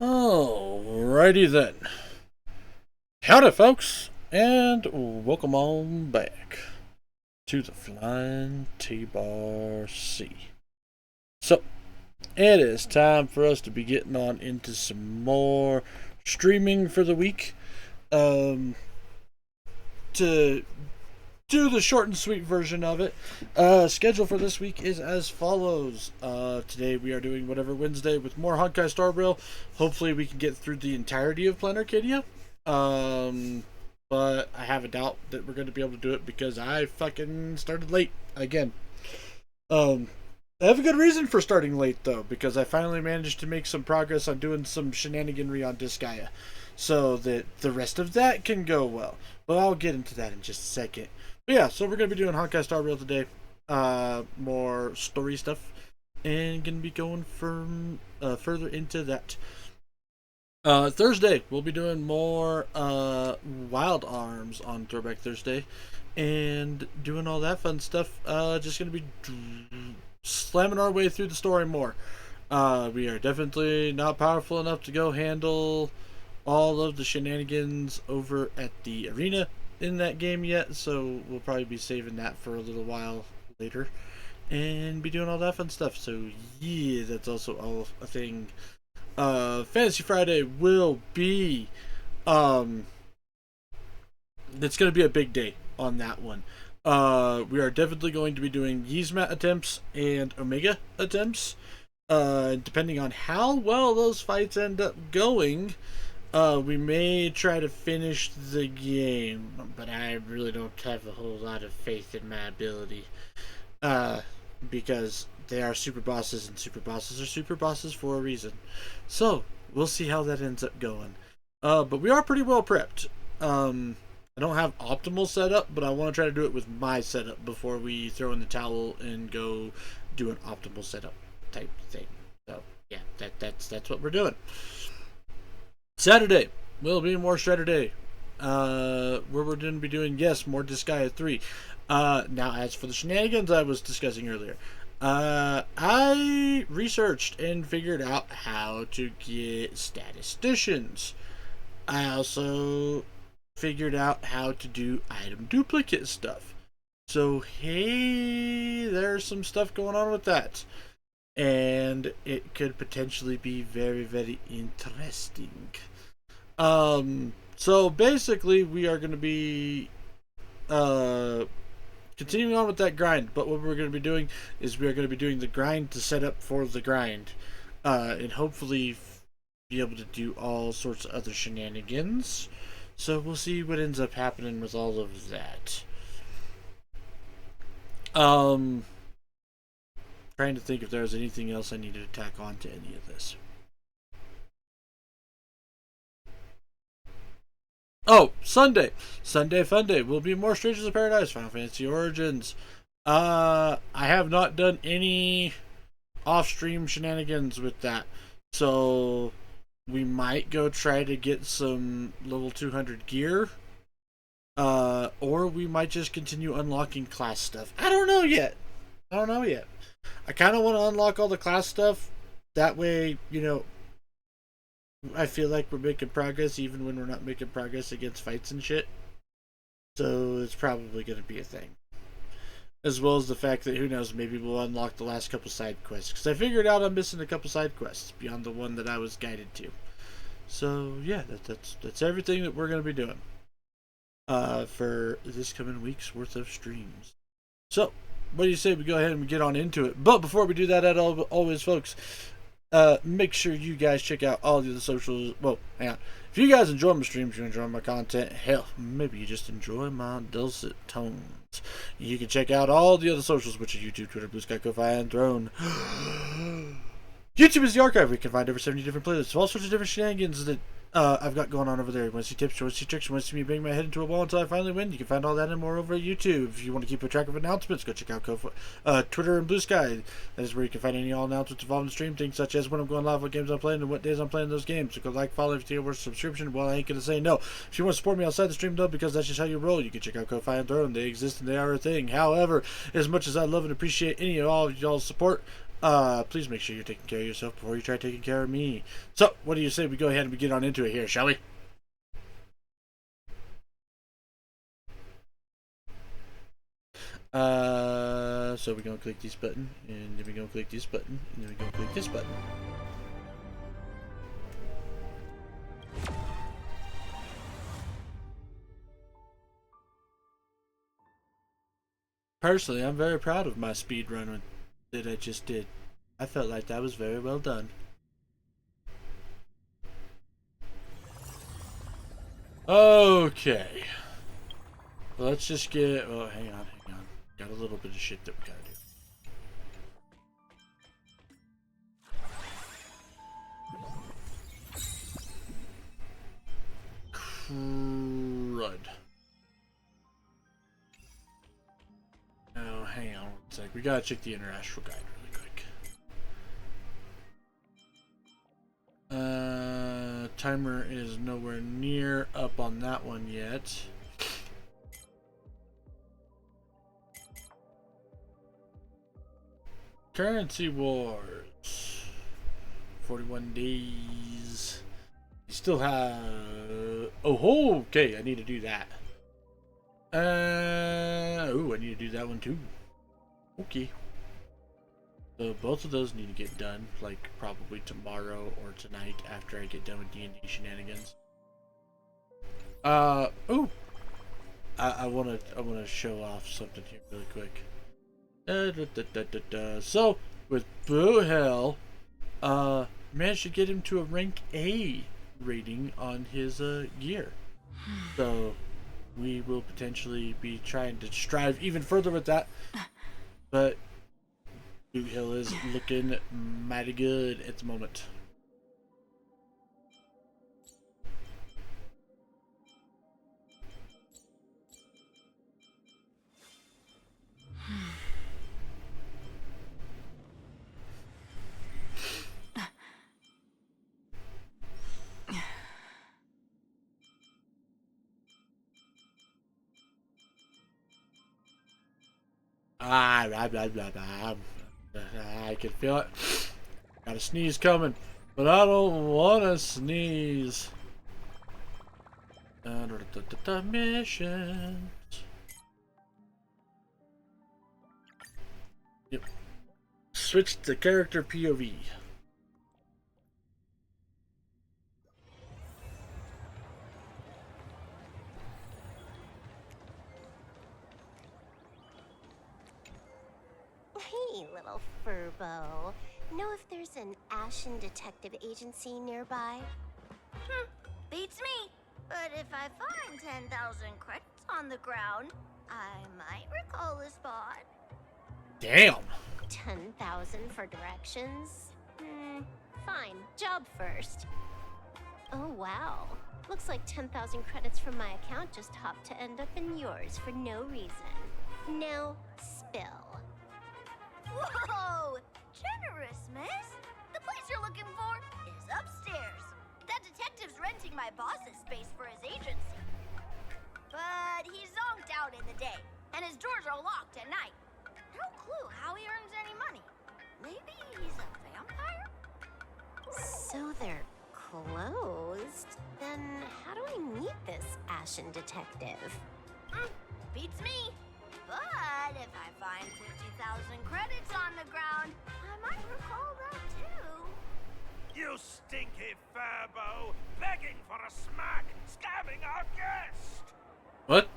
Alrighty then. Howdy, folks, and welcome on back to the Flying T-Bar C. So, it is time for us to be getting on into some more streaming for the week. To do the short and sweet version of it, schedule for this week is as follows. Today we are doing Whatever Wednesday with more Honkai Star Rail. Hopefully we can get through the entirety of Planar Arcadia. But I have a doubt that we're going to be able to do it because I fucking started late again. I have a good reason for starting late though, because I finally managed to make some progress on doing some shenaniganry on Disgaea, so that the rest of that can go well. But I'll get into that in just a second. But yeah, so we're going to be doing Honkai Star Rail today. More story stuff, and going to be going further into that. Thursday, we'll be doing more Wild Arms on Throwback Thursday, and doing all that fun stuff. Just going to be slamming our way through the story more. We are definitely not powerful enough to go handle all of the shenanigans over at the arena in that game yet, so we'll probably be saving that for a little while later and be doing all that fun stuff. So yeah, that's also all a thing. Fantasy Friday will be it's going to be a big day on that one. We are definitely going to be doing Yzmat attempts and Omega attempts. Depending on how well those fights end up going, we may try to finish the game, but I really don't have a whole lot of faith in my ability. Because they are super bosses, and super bosses are super bosses for a reason. So, we'll see how that ends up going. But we are pretty well prepped. I don't have optimal setup, but I want to try to do it with my setup before we throw in the towel and go do an optimal setup type thing. So, yeah, that's what we're doing. Saturday will be more Saturday, where we're going to be doing, yes, more Disgaea 3. Now, as for the shenanigans I was discussing earlier, I researched and figured out how to get statisticians. I also figured out how to do item duplicate stuff. So, hey, there's some stuff going on with that. And it could potentially be very, very interesting. So basically we are going to be continuing on with that grind, but what we're going to be doing is we are going to be doing the grind to set up for the grind, and hopefully be able to do all sorts of other shenanigans. So we'll see what ends up happening with all of that. Trying to think if there's anything else I needed to tack on to any of this. Oh, Sunday Fun Day will be more Strangers of Paradise Final Fantasy Origins. I have not done any off-stream shenanigans with that, so we might go try to get some level 200 gear, or we might just continue unlocking class stuff. I don't know yet. I kind of want to unlock all the class stuff. That way, I feel like we're making progress even when we're not making progress against fights and shit. So it's probably going to be a thing. As well as the fact that, who knows, maybe we'll unlock the last couple side quests. Because I figured out I'm missing a couple side quests beyond the one that I was guided to. So yeah, that's everything that we're going to be doing for this coming week's worth of streams. So, what do you say we go ahead and get on into it? But before we do that, as always, folks, make sure you guys check out all the other socials. Well, hang on. If you guys enjoy my streams, you enjoy my content, hell, maybe you just enjoy my dulcet tones. You can check out all the other socials, which are YouTube, Twitter, Blue Sky, Ko-Fi, and Throne. YouTube is the archive. We can find over 70 different playlists, all sorts of different shenanigans that I've got going on over there. You want to see tips, you want to see tricks, you want to see me bang my head into a wall until I finally win. You can find all that and more over at YouTube. If you want to keep a track of announcements, go check out Twitter and Blue Sky. That is where you can find any all announcements involved in the stream, things such as when I'm going live, what games I'm playing, and what days I'm playing those games. So go like, follow, if you want a subscription. Well, I ain't gonna say no. If you want to support me outside the stream though, because that's just how you roll, you can check out Ko-Fi and Throne. They exist and they are a thing. However, as much as I love and appreciate any of all of y'all's support, Please make sure you're taking care of yourself before you try taking care of me. So, what do you say we go ahead and we get on into it here, shall we? So we're gonna click this button, and then we're gonna click this button, and then we're gonna click this button. Personally, I'm very proud of my speed run that I just did. I felt like that was very well done. Okay. Let's just get... Oh, hang on. Got a little bit of shit that we gotta do. Crud. Oh, hang on one sec. We gotta check the Inner Astral Guide really quick. Timer is nowhere near up on that one yet. Currency Wars. 41 days. You still have... Oh, okay. I need to do that. Oh, I need to do that one too. Okay. So both of those need to get done, like probably tomorrow or tonight after I get done with D&D shenanigans. Oh, I wanna show off something here really quick. So with Boo Hell, managed to get him to a rank A rating on his gear. So we will potentially be trying to strive even further with that, but Boo Hill is looking mighty good at the moment. I can feel it. Got a sneeze coming, but I don't want to sneeze. Missions. Yep. Switch to character POV. Hey, little furbo. Know if there's an Ashen Detective Agency nearby? Beats me. But if I find 10,000 credits on the ground, I might recall a spot. Damn. 10,000 for directions? Fine. Job first. Oh, wow. Looks like 10,000 credits from my account just hopped to end up in yours for no reason. Now, spill. Whoa! Generous, miss. The place you're looking for is upstairs. That detective's renting my boss's space for his agency. But he's zonked out in the day, and his doors are locked at night. No clue how he earns any money. Maybe he's a vampire? So they're closed? Then how do I meet this Ashen Detective? Beats me. But if I find 50,000 credits on the ground, I might recall that too. You stinky furbo, begging for a smack, scamming our guest! What?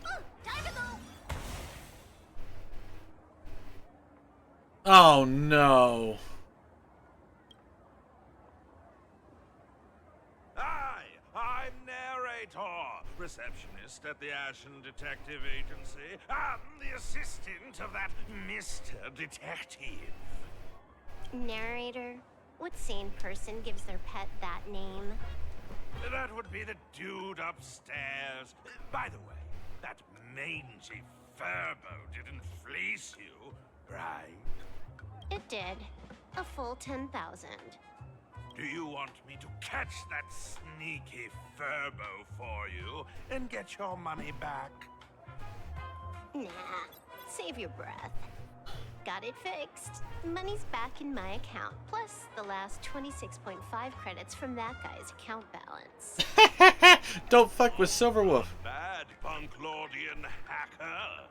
Time to go! Oh no. Hi, I'm Narrator, receptionist at the Ashen Detective Agency. I'm the assistant of that Mr. Detective. Narrator? What sane person gives their pet that name? That would be the dude upstairs. By the way, that mangy furbo didn't fleece you, right? It did. A full 10,000. Do you want me to catch that sneaky furbo for you and get your money back? Nah. Save your breath. got it fixed. Money's back in my account, plus the last 26.5 credits from that guy's account balance. Don't fuck with Silverwolf. Bad, Punklordian hacker.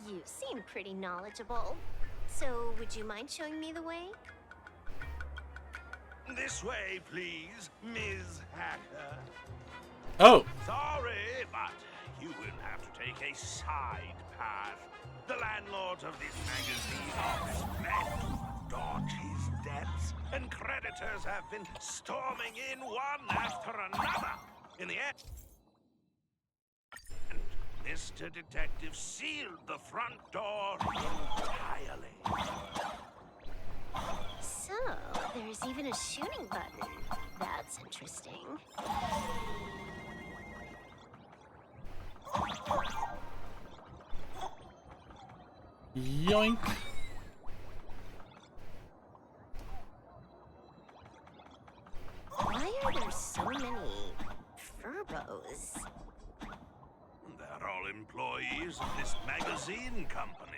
You seem pretty knowledgeable. So, would you mind showing me the way? This way, please, Ms. Hacker. Oh, Sorry, but you will have to take a side path. The landlords of this magazine are misplaced to dodge his debts, and creditors have been storming in one after another. In the end, Mr. Detective sealed the front door entirely. So, there's even a shooting button. That's interesting. yoink. Why are there so many furbos? They're all employees of this magazine company.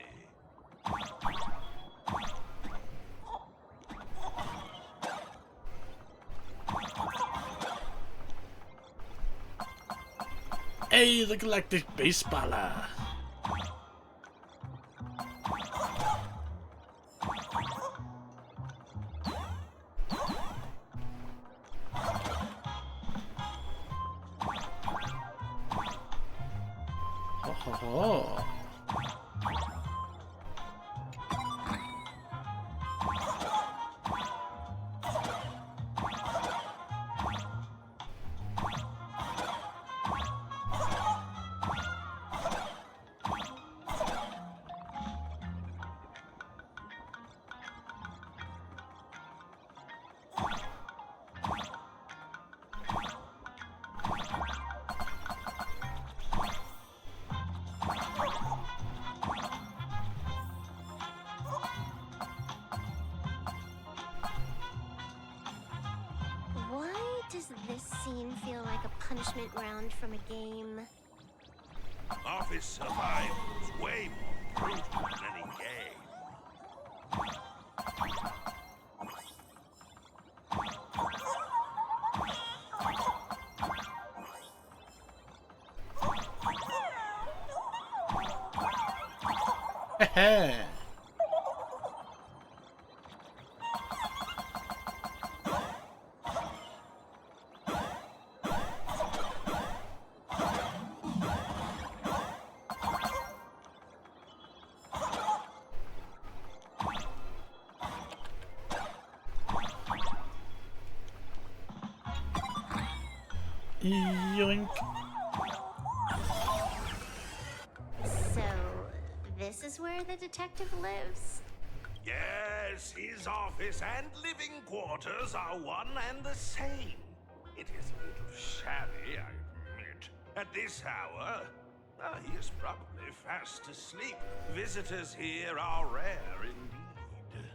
Hey, the Galactic Baseballer. Oh. Why does this scene feel like a punishment round from a game? Office survival's way more brutal than any game. Heh. Yoink. So, this is where the detective lives? Yes, his office and living quarters are one and the same. It is a little shabby, I admit. At this hour, he is probably fast asleep. Visitors here are rare indeed.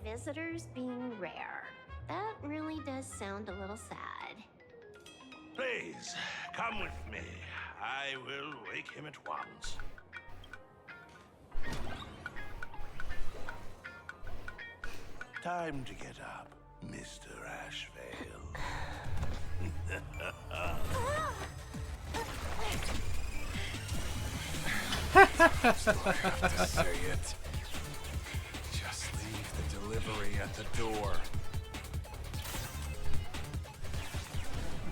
Visitors being rare. That really does sound a little sad. Please, come with me. I will wake him at once. Time to get up, Mr. Ashvale. Still have to say it. Just leave the delivery at the door.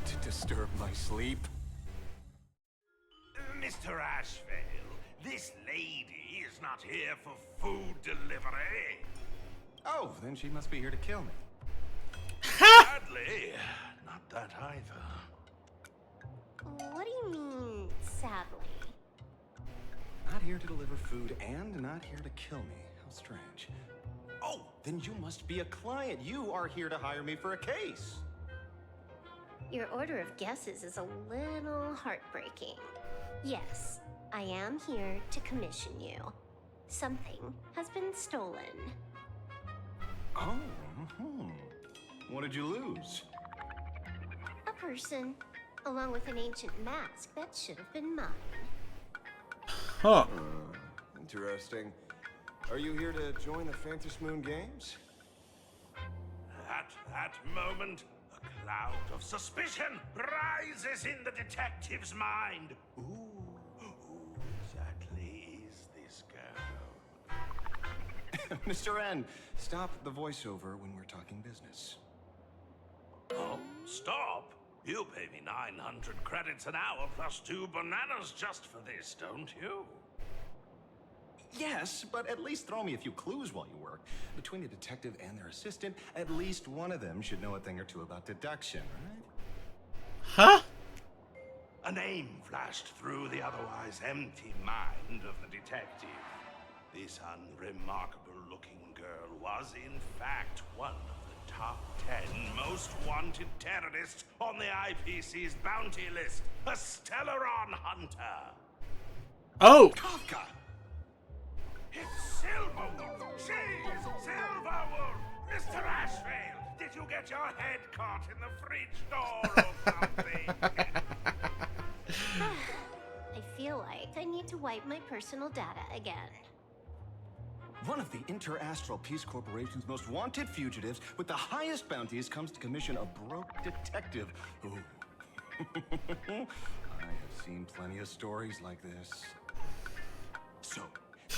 To disturb my sleep? Mr. Ashvale, this lady is not here for food delivery. Oh, then she must be here to kill me. Sadly, not that either. What do you mean, sadly? Not here to deliver food and not here to kill me. How strange. Oh, then you must be a client. You are here to hire me for a case. Your order of guesses is a little heartbreaking. Yes, I am here to commission you. Something has been stolen. Oh, what did you lose? A person, along with an ancient mask that should have been mine. Huh. Interesting. Are you here to join the Fantasy Moon Games? At that moment, a cloud of suspicion rises in the detective's mind. Who exactly is this girl? Mr. N, stop the voiceover when we're talking business. Oh, stop! You pay me 900 credits an hour plus 2 bananas just for this, don't you? Yes, but at least throw me a few clues while you work. Between the detective and their assistant, at least one of them should know a thing or two about deduction, right? Huh? A name flashed through the otherwise empty mind of the detective. This unremarkable-looking girl was, in fact, one of the top 10 most wanted terrorists on the IPC's bounty list, a Stellaron hunter. Oh! Kafka! It's Silverwood! She's Silverwood! Mr. Ashvale, did you get your head caught in the fridge door or something? I feel like I need to wipe my personal data again. One of the Astral Peace Corporation's most wanted fugitives with the highest bounties comes to commission a broke detective who... I have seen plenty of stories like this. So,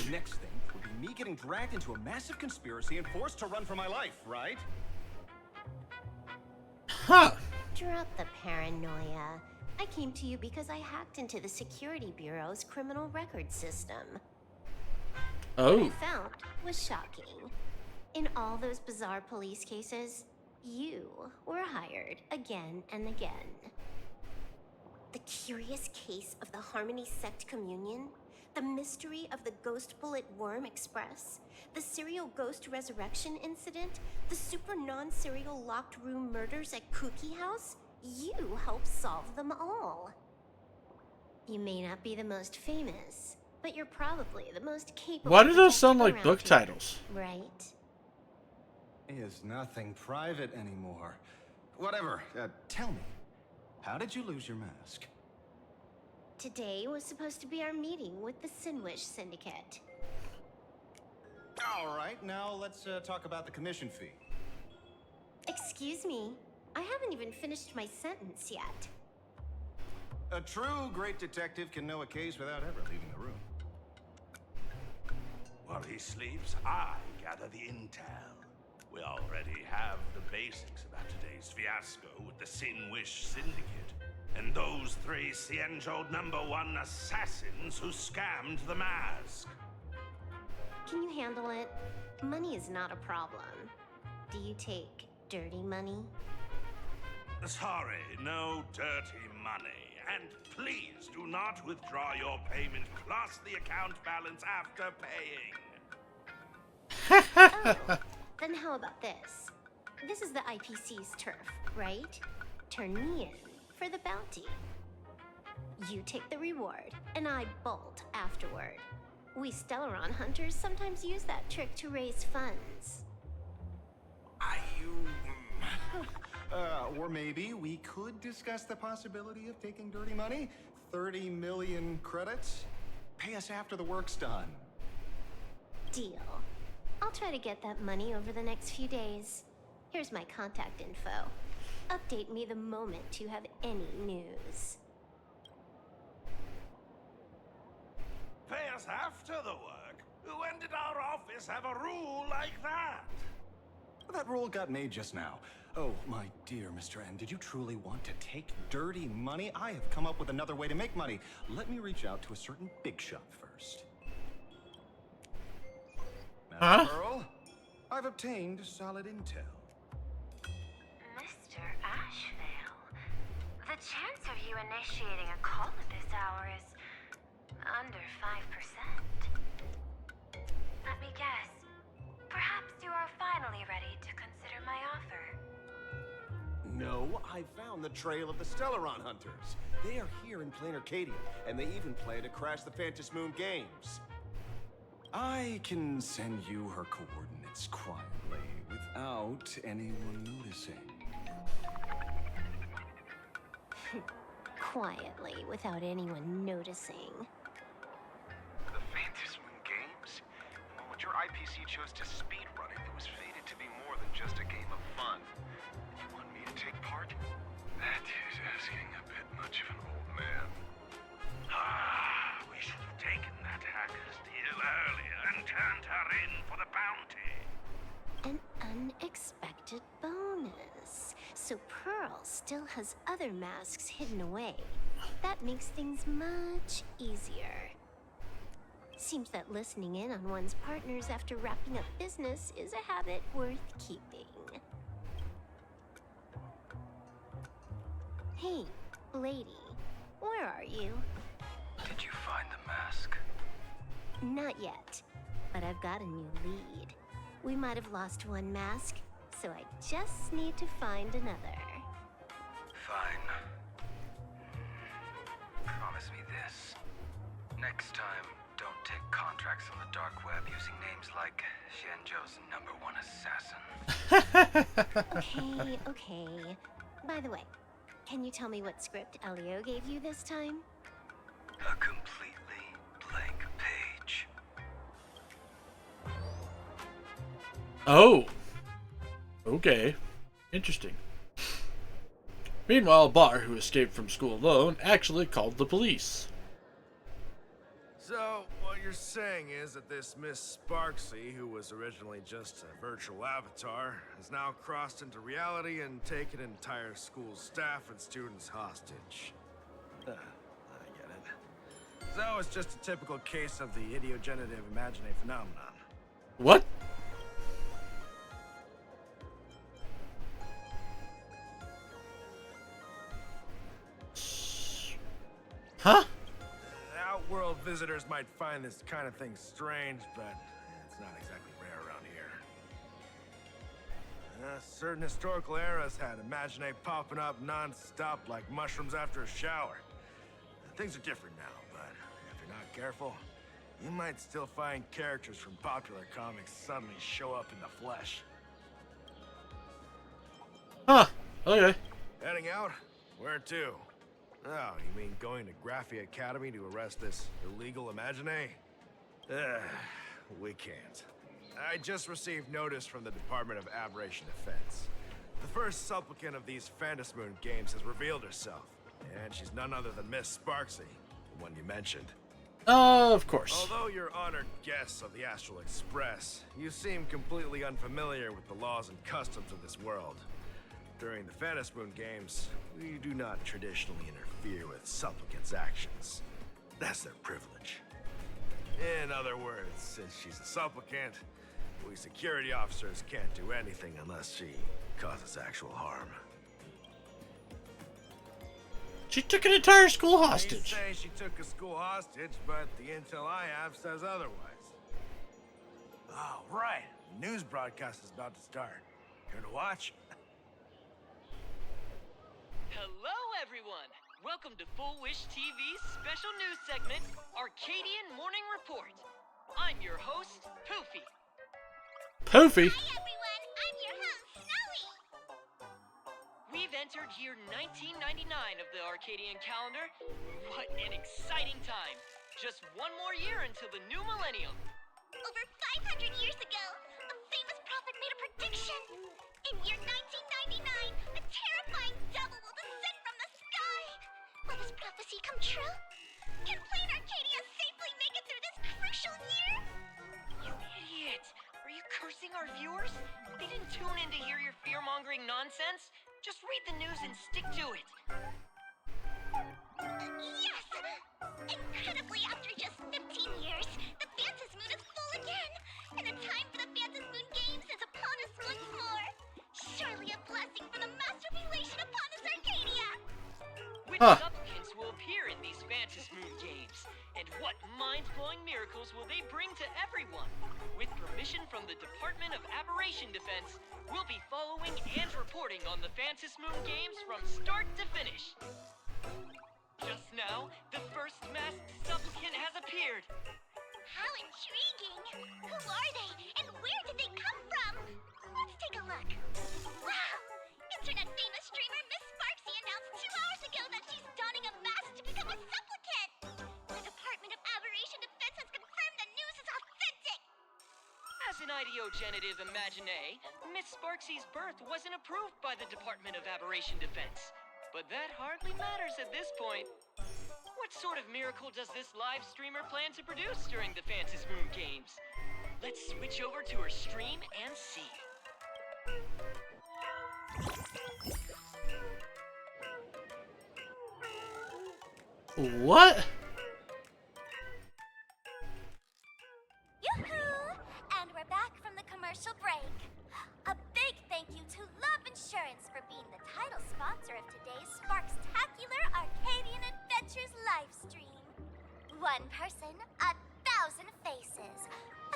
the next thing would be me getting dragged into a massive conspiracy and forced to run for my life, right? Huh. Drop the paranoia. I came to you because I hacked into the Security Bureau's criminal record system. What Oh. I found was shocking. In all those bizarre police cases, you were hired again and again. The curious case of the Harmony Sect Communion, the mystery of the Ghost Bullet Worm Express, the serial ghost resurrection incident, the super non-serial locked room murders at Cookie House, you helped solve them all. You may not be the most famous, but you're probably the most capable. Why do those sound detective like around book here, titles? right? Is nothing private anymore. Whatever, tell me, how did you lose your mask? Today was supposed to be our meeting with the Sinwish Syndicate. All right, now let's talk about the commission fee. Excuse me, I haven't even finished my sentence yet. A true great detective can know a case without ever leaving the room. While he sleeps, I gather the intel. We already have the basics about today's fiasco with the Sinwish Syndicate, and those 3 Cienjo #1 assassins who scammed the mask. Can you handle it? Money is not a problem. Do you take dirty money? Sorry, no dirty money. And please do not withdraw your payment plus the account balance after paying. Oh, then how about this? This is the IPC's turf, right? Turn me in for the bounty. You take the reward, and I bolt afterward. We Stellaron hunters sometimes use that trick to raise funds. Or maybe we could discuss the possibility of taking dirty money. 30 million credits? Pay us after the work's done. Deal. I'll try to get that money over the next few days. Here's my contact info. Update me the moment you have any news. Pay us after the work? When did our office have a rule like that? That rule got made just now. Oh, my dear Mr. N, did you truly want to take dirty money? I have come up with another way to make money. Let me reach out to a certain big shot first. Now, Pearl, I've obtained solid intel. Mr. Ashvale, the chance of you initiating a call at this hour is under 5%. Let me guess. Perhaps you are finally ready to consider my offer. No, I found the trail of the Stellaron hunters. They are here in plain Arcadia, and they even plan to crash the Fantasy Moon Games. I can send you her coordinates quietly, without anyone noticing. Quietly, without anyone noticing. The Fantasy Moon Games? The moment your my PC chose to speedrun it, it was fated to be more than just a game of fun. You want me to take part? That is asking a bit much of an old man. Ah, we should have taken that hacker's deal earlier and turned her in for the bounty. An unexpected bonus. So Pearl still has other masks hidden away. That makes things much easier. Seems that listening in on one's partners after wrapping up business is a habit worth keeping. Hey, lady, where are you? Did you find the mask? Not yet, but I've got a new lead. We might have lost one mask, so I just need to find another. Fine. Promise me this. Next time, don't take contracts on the dark web using names like Xianzhou's #1 assassin. Okay. By the way, can you tell me what script Elio gave you this time? A completely blank page. Oh. Okay. Interesting. Meanwhile, Bar, who escaped from school alone, actually called the police. So, what you're saying is that this Miss Sparksy, who was originally just a virtual avatar, has now crossed into reality and taken entire school staff and students hostage. I get it. So, it's just a typical case of the idiogenerative imaginary phenomenon. What? Huh? Outworld visitors might find this kind of thing strange, but it's not exactly rare around here. Certain historical eras had imaginae popping up non-stop like mushrooms after a shower. Things are different now, but if you're not careful, you might still find characters from popular comics suddenly show up in the flesh. Huh. Okay. Heading out? Where to? Oh, you mean going to Graphi Academy to arrest this illegal imaginary? We can't. I just received notice from the Department of Aberration Defense. The first supplicant of these Phantasmoon games has revealed herself, and she's none other than Miss Sparksy, the one you mentioned. Of course. Although you're honored guests of the Astral Express, you seem completely unfamiliar with the laws and customs of this world. During the Phantasmoon games, we do not traditionally interfere with supplicants' actions. That's their privilege. In other words, since she's a supplicant, we security officers can't do anything unless she causes actual harm. She took an entire school You hostage. say she took a school hostage, but the intel I have says otherwise. Oh, right. The news broadcast is about to start. Here to watch? Hello, everyone! Welcome to Full Wish TV's special news segment, Arcadian Morning Report. I'm your host, Poofy. Poofy. Hi everyone, I'm your host, Snowy. We've entered year 1999 of the Arcadian calendar. What an exciting time! Just one more year until the new millennium. Over 500 years ago, a famous prophet made a prediction. In year 1999, a terrifying devil will descend from the sky. Will this prophecy come true? Can Plain Arcadia safely make it through this crucial year? You idiot! Are you cursing our viewers? They didn't tune in to hear your fear-mongering nonsense. Just read the news and stick to it. Yes! Incredibly, after just 15 years, the Phantasmoon is full again, and the time for the Phantasmoon Games is upon us once more. Surely a blessing from the master relation upon us, Arcadia! Which supplicants will appear in these Phantasmoon games? And what mind-blowing miracles will they bring to everyone? With permission from the Department of Aberration Defense, we'll be following and reporting on the Phantasmoon games from start to finish. Just now, the first masked supplicant has appeared. How intriguing! Who are they, and where did they come from? Let's take a look. Wow! Internet famous streamer Miss Sparksy announced 2 hours ago that she's donning a mask to become a supplicant. The Department of Aberration Defense has confirmed the news is authentic. Idiogenitive Imaginae, Miss Sparksy's birth wasn't approved by the Department of Aberration Defense. But that hardly matters at this point. What sort of miracle does this live streamer plan to produce during the Fantasy Moon Games? Let's switch over to her stream and see. What? Yoo-hoo! And we're back from the commercial break. A big thank you to Love Insurance for being the title sponsor of today's Sparkstacular Arcadian Adventures livestream. One person, 1,000 faces.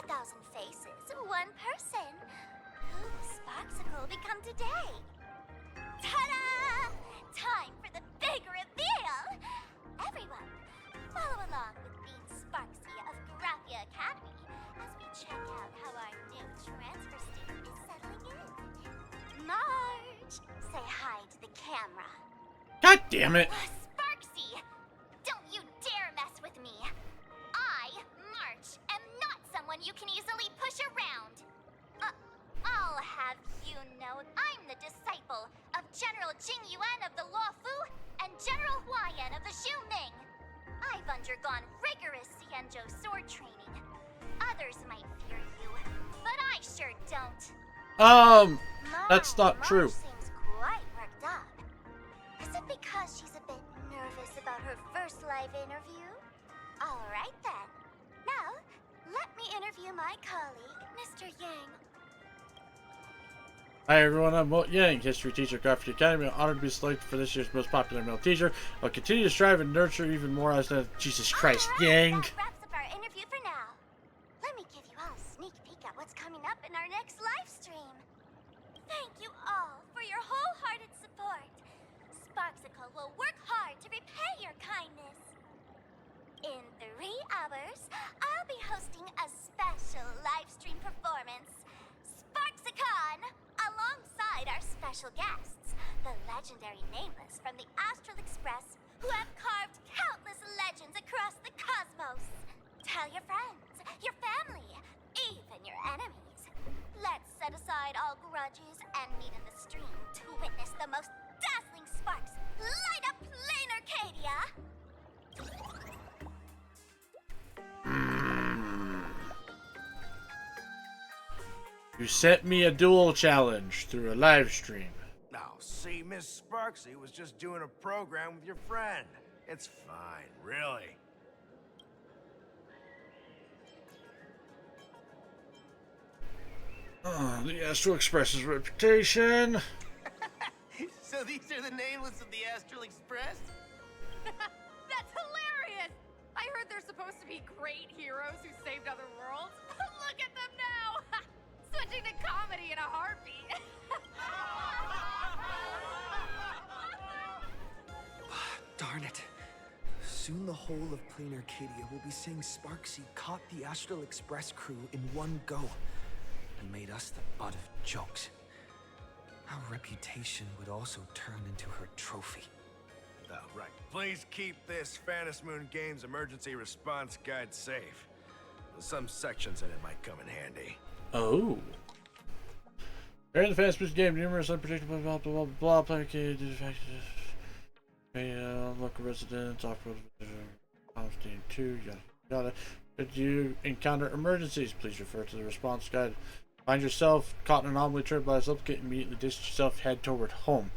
1,000 faces, one person. Who will Sparksicle become today? Ta-da! Time for the big reveal! Everyone, follow along with Bean Sparksy of Graphia Academy as we check out how our new transfer student is settling in. Marge, say hi to the camera. God damn it. Sparksy, don't you dare mess with me. I, March, am not someone you can easily push around. I'll have you know I'm the disciple of General Jing Yuan of the Luofu and General Huayan of the Xu Ming. I've undergone rigorous Xianzhou sword training. Others might fear you, but I sure don't. That's not true. Marge seems quite worked up. Is it because she's a bit nervous about her first live interview? All right then. Now, let me interview my colleague, Mr. Yang. Hi everyone, I'm Walt Yang, history teacher at Graphia Academy. I'm honored to be selected for this year's most popular male teacher. I'll continue to strive and nurture even more as the Jesus Christ, All right, Yang. that wraps up our interview for now. Let me give you all a sneak peek at what's coming up in our next live stream. Thank you all for your wholehearted support. Sparksicle will work hard to repay your kindness. In 3 hours, I'll be hosting a special live stream performance, Sparksicon, alongside our special guests, the legendary Nameless from the Astral Express, who have carved countless legends across the cosmos. Tell your friends, your family, even your enemies. Let's set aside all grudges and meet in the stream to witness the most dazzling sparks light up Plain Arcadia. You sent me a duel challenge through a live stream. Now, see, Miss Sparksy was just doing a program with your friend. It's fine, really. Oh, the Astral Express's reputation. So these are the nameless of the Astral Express? That's hilarious! I heard they're supposed to be great heroes who saved other worlds. Look at them now! Switching to comedy in a heartbeat. Darn it. Soon the whole of Plain Arcadia will be saying Sparksy caught the Astral Express crew in one go and made us the butt of jokes. Our reputation would also turn into her trophy. Oh, right. Please keep this Fantasy Moon Games emergency response guide safe. Some sections in it might come in handy. Oh. During the fast paced game, numerous unpredictable blah blah blah blah local residents, off-road Constantine 2, yada yada. If you encounter emergencies, please refer to the response guide. Find yourself caught in an anomaly triggered by a supplicant, immediately distance yourself, head toward home.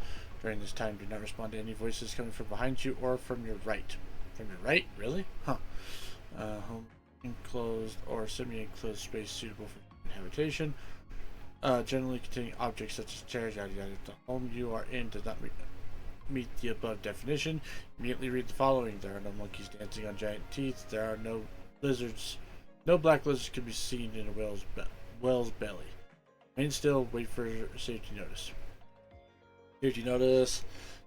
During this time, do not respond to any voices coming from behind you or from your right. From your right? Really? Huh. Home enclosed or semi-enclosed space suitable for habitation. Generally containing objects such as chairs, yada yada. The home you are in does not meet the above definition. Immediately read the following. There are no monkeys dancing on giant teeth. There are no lizards. No black lizards can be seen in a whale's belly. Remain still, wait for safety notice. Safety notice.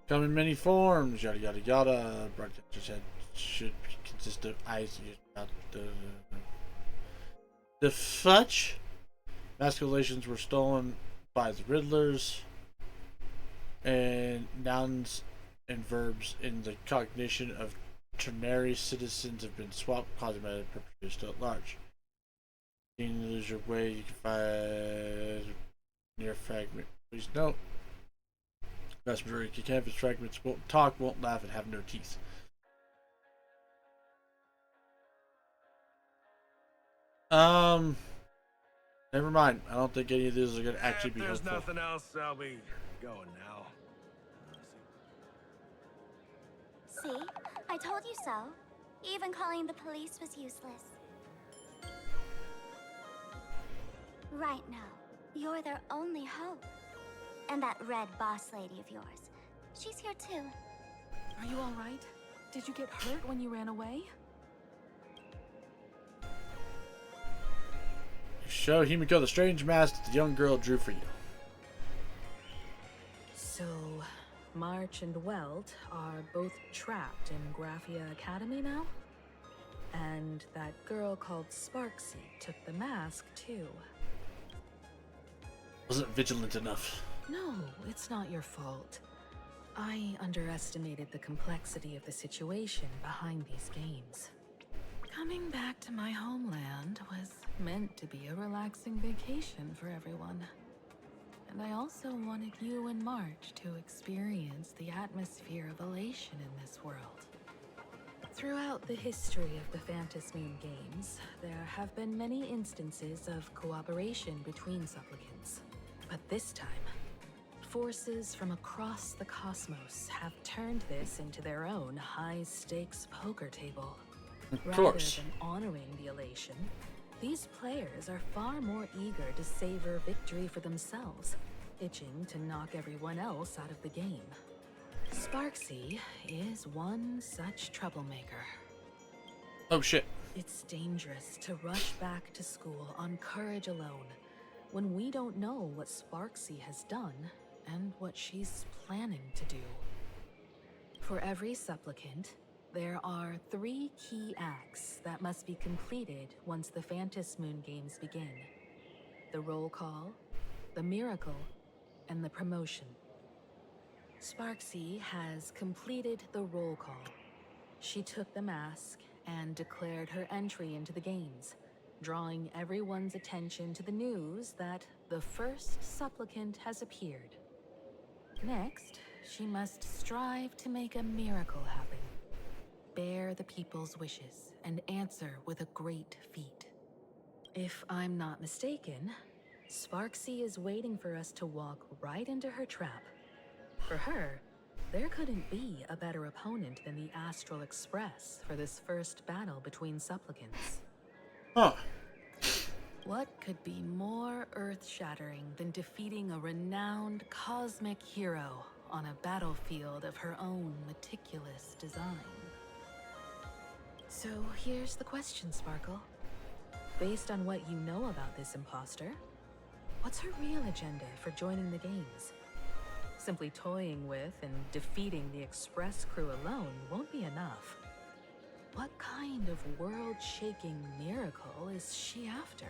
Come in many forms, yada yada yada. Broadcaster's head should consist of eyes. The fudge? Masculations were stolen by the Riddlers, and nouns and verbs in the cognition of ternary citizens have been swapped, causing by the perpetrators still at large. You lose your way, you can find near fragment. Please note, vast majority of canvas fragments won't talk, won't laugh, and have no teeth. Never mind. I don't think any of these are gonna actually be If there's helpful. nothing else, I'll be going now. See? I told you so. Even calling the police was useless. Right now, you're their only hope. And that red boss lady of yours. She's here too. Are you all right? Did you get hurt when you ran away? Show Himiko the strange mask that the young girl drew for you. So, March and Welt are both trapped in Graphia Academy now? And that girl called Sparksy took the mask too. Wasn't vigilant enough. No, it's not your fault. I underestimated the complexity of the situation behind these games. Coming back to my homeland was meant to be a relaxing vacation for everyone. And I also wanted you and March to experience the atmosphere of elation in this world. Throughout the history of the Phantom Moon games, there have been many instances of cooperation between supplicants. But this time, forces from across the cosmos have turned this into their own high-stakes poker table. Of course. Rather than honoring the elation, these players are far more eager to savor victory for themselves, itching to knock everyone else out of the game. Sparksy is one such troublemaker. Oh shit. It's dangerous to rush back to school on courage alone, when we don't know what Sparksy has done and what she's planning to do. For every supplicant, there are 3 key acts that must be completed once the Phantom Moon games begin. The roll call, the miracle, and the promotion. Sparksy has completed the roll call. She took the mask and declared her entry into the games, drawing everyone's attention to the news that the first supplicant has appeared. Next, she must strive to make a miracle happen. Bear the people's wishes and answer with a great feat. If I'm not mistaken, Sparksy is waiting for us to walk right into her trap. For her, there couldn't be a better opponent than the Astral Express for this first battle between supplicants. Huh. What could be more earth-shattering than defeating a renowned cosmic hero on a battlefield of her own meticulous design? So here's the question, Sparkle. Based on what you know about this imposter, what's her real agenda for joining the games? Simply toying with and defeating the Express crew alone won't be enough. What kind of world-shaking miracle is she after?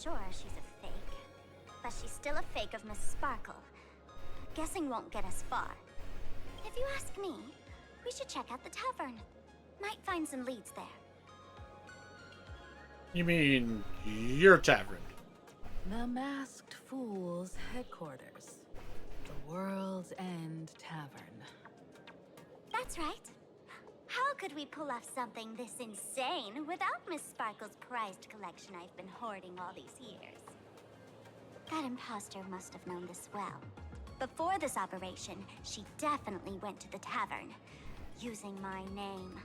Sure, she's a fake. But she's still a fake of Miss Sparkle. Guessing won't get us far. If you ask me, we should check out the tavern. Might find some leads there. You mean your tavern? The Masked Fool's headquarters. The World's End Tavern. That's right. How could we pull off something this insane without Miss Sparkle's prized collection I've been hoarding all these years? That imposter must have known this well. Before this operation, she definitely went to the tavern, using my name.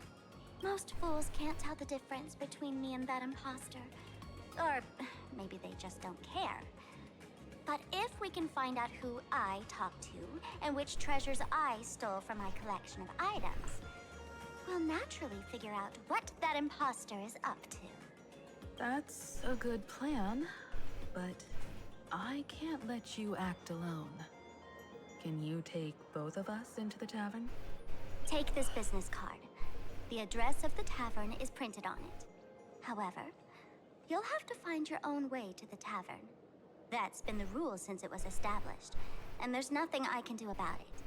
Most fools can't tell the difference between me and that imposter. Or maybe they just don't care. But if we can find out who I talked to and which treasures I stole from my collection of items, we'll naturally figure out what that imposter is up to. That's a good plan, but I can't let you act alone. Can you take both of us into the tavern? Take this business card. The address of the tavern is printed on it. However, you'll have to find your own way to the tavern. That's been the rule since it was established, and there's nothing I can do about it.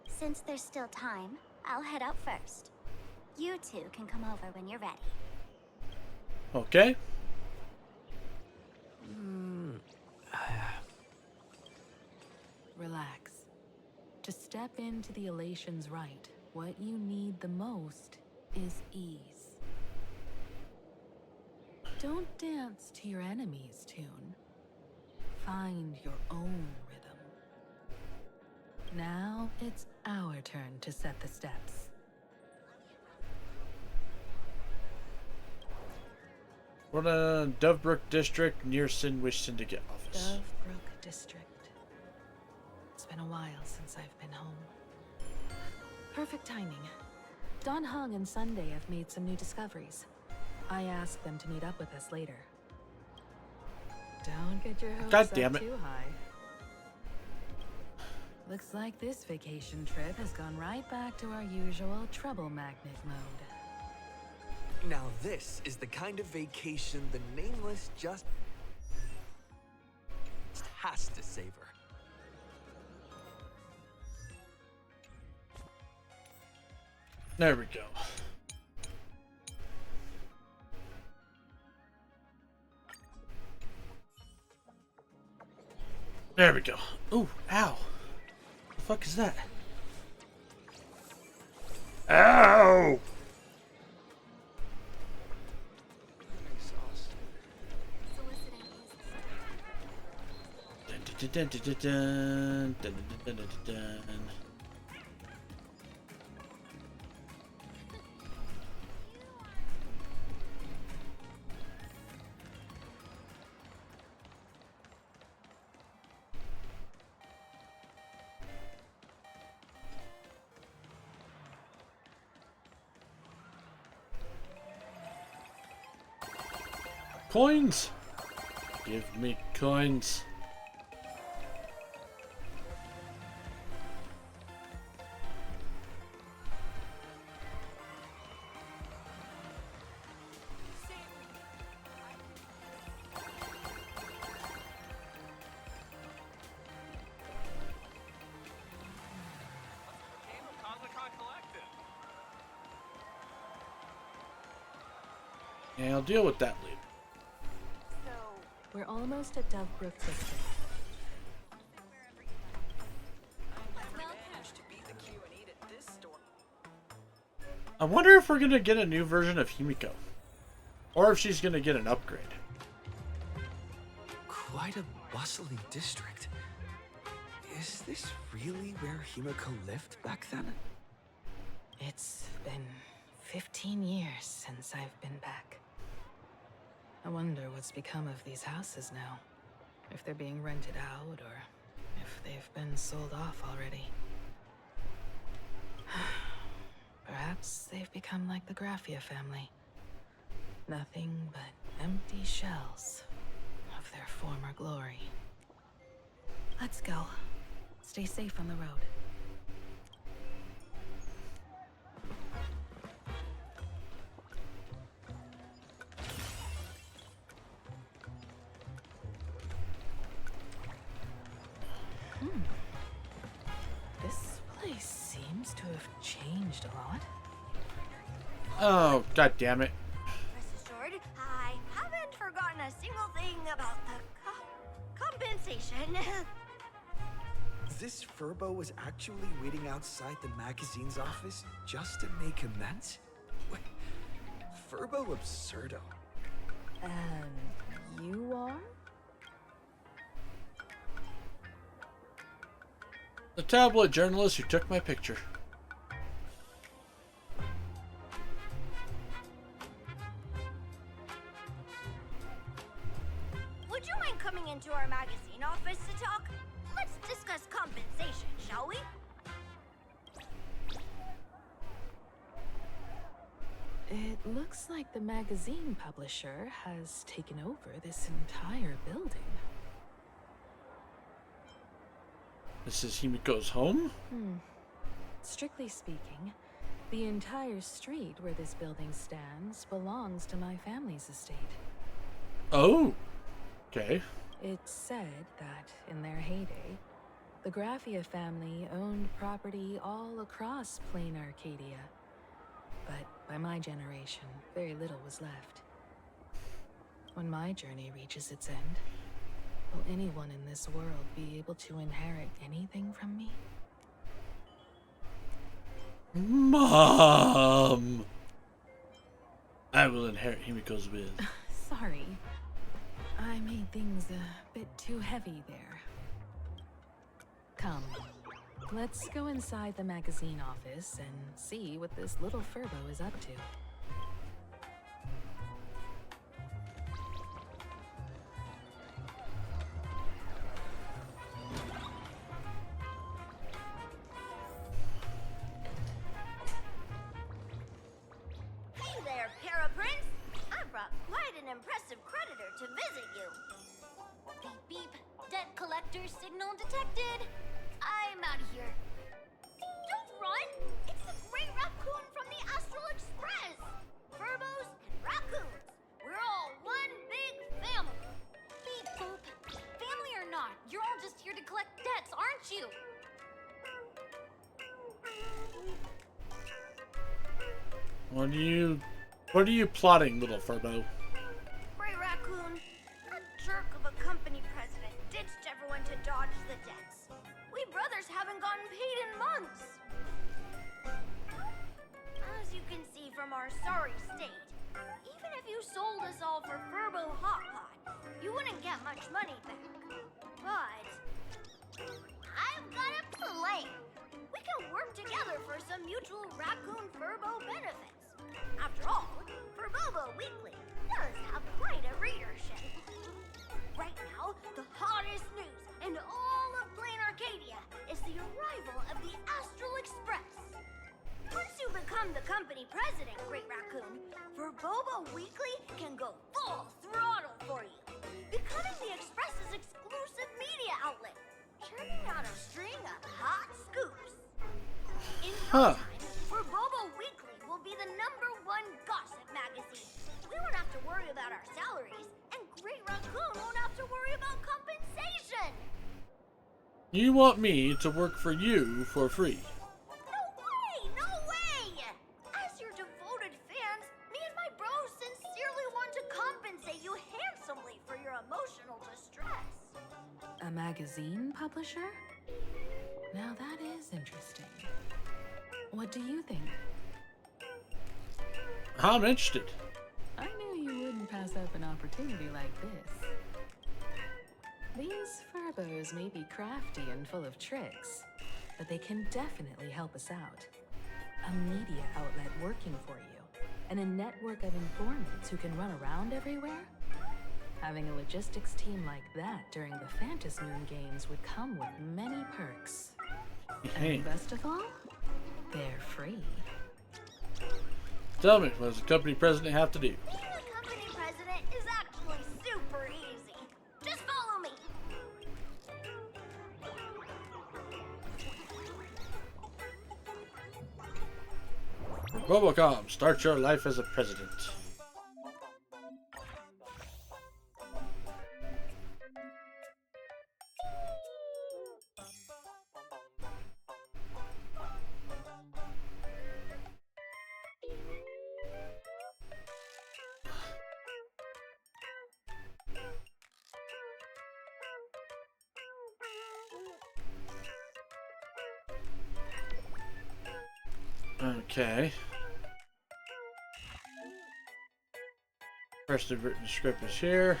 Since there's still time, I'll head out first. You two can come over when you're ready. Okay. Relax. To step into the elation's right, what you need the most is ease. Don't dance to your enemy's tune. Find your own rhythm. Now it's our turn to set the steps. We're in Dovebrook District near Sinwish Syndicate office. Dovebrook District. It's been a while since I've been home. Perfect timing. Don Hung and Sunday have made some new discoveries. I asked them to meet up with us later. Don't get your hopes God damn up it. too high. Looks like this vacation trip has gone right back to our usual trouble magnet mode. Now this is the kind of vacation the Nameless just has to savor. There we go. There we go. Ooh, ow. The fuck is that? Ow! Dun, dun, dun, dun, dun, dun, dun, dun, dun, dun. Coins! Give me coins. Yeah, I'll deal with that later. We're almost at Dovebrook District. I wonder if we're gonna get a new version of Himiko. Or if she's gonna get an upgrade. Quite a bustling district. Is this really where Himiko lived back then? It's been 15 years since I've been back. I wonder what's become of these houses now. If they're being rented out, or if they've been sold off already. Perhaps they've become like the Graphia family. Nothing but empty shells of their former glory. Let's go. Stay safe on the road. This place seems to have changed a lot. Oh, god damn it. Rest assured, I haven't forgotten a single thing about the compensation. This Furbo was actually waiting outside the magazine's office just to make amends? Wait, Furbo Absurdo. And you are? The tabloid journalist who took my picture. Would you mind coming into our magazine office to talk? Let's discuss compensation, shall we? It looks like the magazine publisher has taken over this entire building. This is Himiko's home? Strictly speaking, the entire street where this building stands belongs to my family's estate. Oh. Okay. It's said that in their heyday, the Graphia family owned property all across Plain Arcadia. But by my generation, very little was left. When my journey reaches its end, will anyone in this world be able to inherit anything from me? Mom! I will inherit Himiko's biz. Sorry. I made things a bit too heavy there. Come, let's go inside the magazine office and see what this little Furbo is up to. Hey there, Paraprince! I brought quite an impressive creditor to visit you. Beep beep. Debt collector signal detected. I'm out of here. Don't run! It's the Great Raccoon from the Astral Express! Furbos and raccoons. We're all one big family. Beep boop. Family or not, you're all just here to collect debts, aren't you? What are you plotting, little Furbo? Great Raccoon, a jerk of a company president ditched everyone to dodge the debts. We brothers haven't gotten paid in months. As you can see from our sorry state, even if you sold us all for Furbo Hot Pot, you wouldn't get much money back. But I've got a plan. We can work together for some mutual Raccoon Furbo benefits. After all, Furbobo Weekly does have quite a readership. Right now, the hottest news in all of Plain Arcadia is the arrival of the Astral Express. Once you become the company president, Great Raccoon, Furbobo Weekly can go full throttle for you, becoming the Express's exclusive media outlet, churning out a string of hot scoops. In no time, Furbobo Weekly will be the #1 gossip magazine. We won't have to worry about our salaries, and Great Raccoon won't have to worry about compensation. You want me to work for you for free? No way! No way! As your devoted fans, me and my bros sincerely want to compensate you handsomely for your emotional distress. A magazine publisher? Now that is interesting. What do you think? I'm interested. I knew you wouldn't pass up an opportunity like this. These Furbos may be crafty and full of tricks, but they can definitely help us out. A media outlet working for you, and a network of informants who can run around everywhere? Having a logistics team like that during the Phantom Moon Games would come with many perks. And best of all, they're free. Tell me, what does the company president have to do? Being a company president is actually super easy. Just follow me. Robocom, start your life as a president. Okay. First written script is here.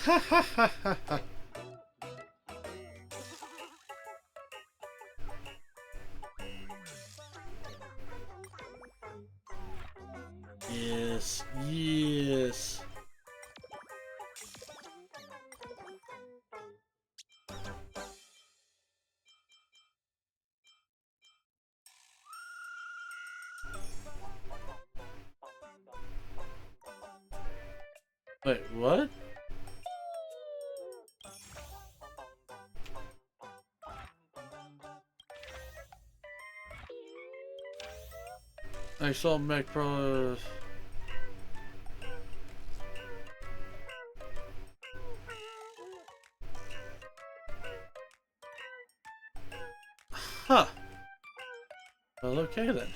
Ha ha ha ha ha. Yes, yes. Wait, what? I saw Mac Pro. Huh. Well, okay then.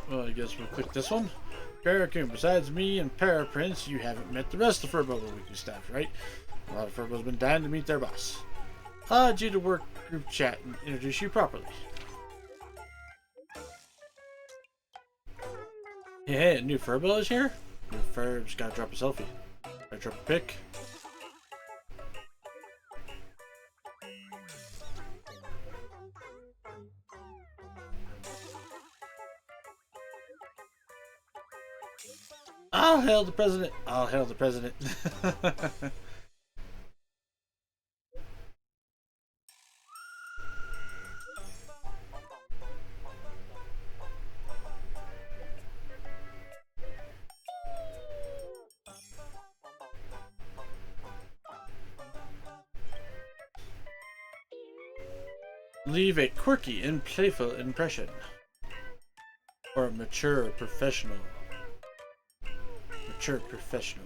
Well, I guess we'll click this one. Paracoon, besides me and Paraprince, you haven't met the rest of Furbo Weekly staff, right? A lot of Furbo's been dying to meet their boss. I'll add you to work group chat and introduce you properly. Hey, a new Furbo is here? New Furb's gotta drop a selfie. Gotta drop a pic. I'll hail the president. I'll hail the president. Leave a quirky and playful impression. Or a mature professional. Mature professional.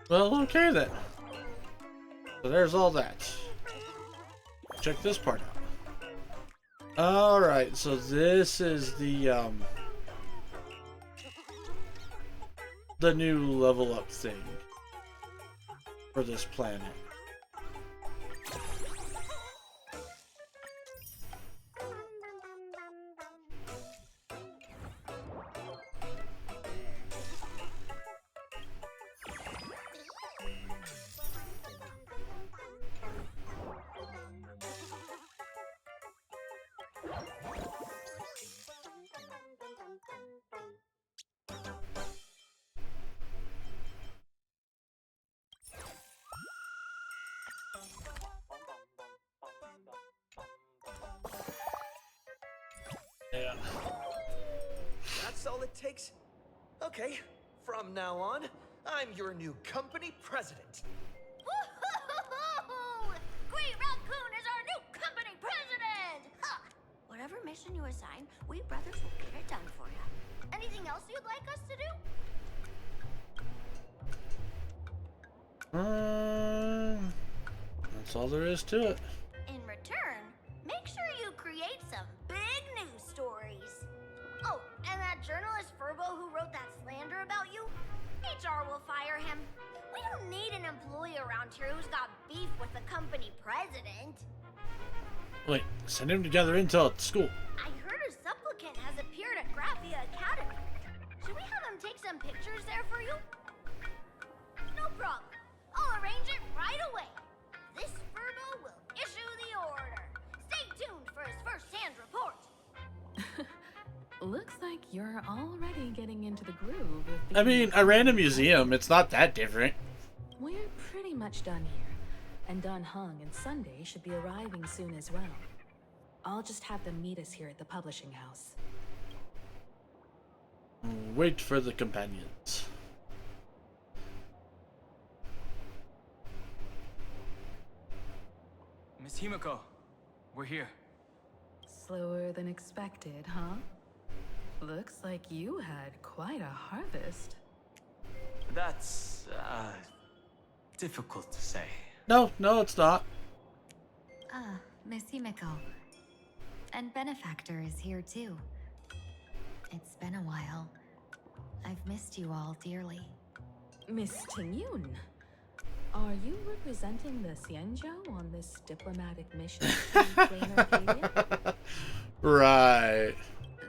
Well, okay then. So there's all that. Check this part out. Alright, so this is the new level up thing for this planet. Yeah. That's all it takes? Okay, from now on, I'm your new company president. Woohoo! Great Raccoon is our new company president! Ha! Whatever mission you assign, we brothers will get it done for you. Anything else you'd like us to do? That's all there is to it. In return, make sure you create some big news stories. Oh, and that journalist Furbo who wrote that slander about you? HR will fire him. We don't need an employee around here who's got beef with the company president. Wait, send him to gather intel at school. I heard a supplicant has appeared at Graphia Academy. Should we have him take some pictures there for you? No problem. I'll arrange it right away. This Furbo will issue the order. Stay tuned for his first-hand report. Looks like you're already getting into the groove of I mean, I ran a museum. It's not that different. We're pretty much done here, and Dun Hung and Sunday should be arriving soon as well. I'll just have them meet us here at the publishing house. Wait for the companions. Miss Himiko, we're here. Slower than expected, huh? Looks like you had quite a harvest. That's, difficult to say. No, it's not. Ah, Miss Himiko. And Benefactor is here too. It's been a while. I've missed you all dearly. Miss Tingyun, are you representing the Xianzhou on this diplomatic mission to claim Arcadia? Right.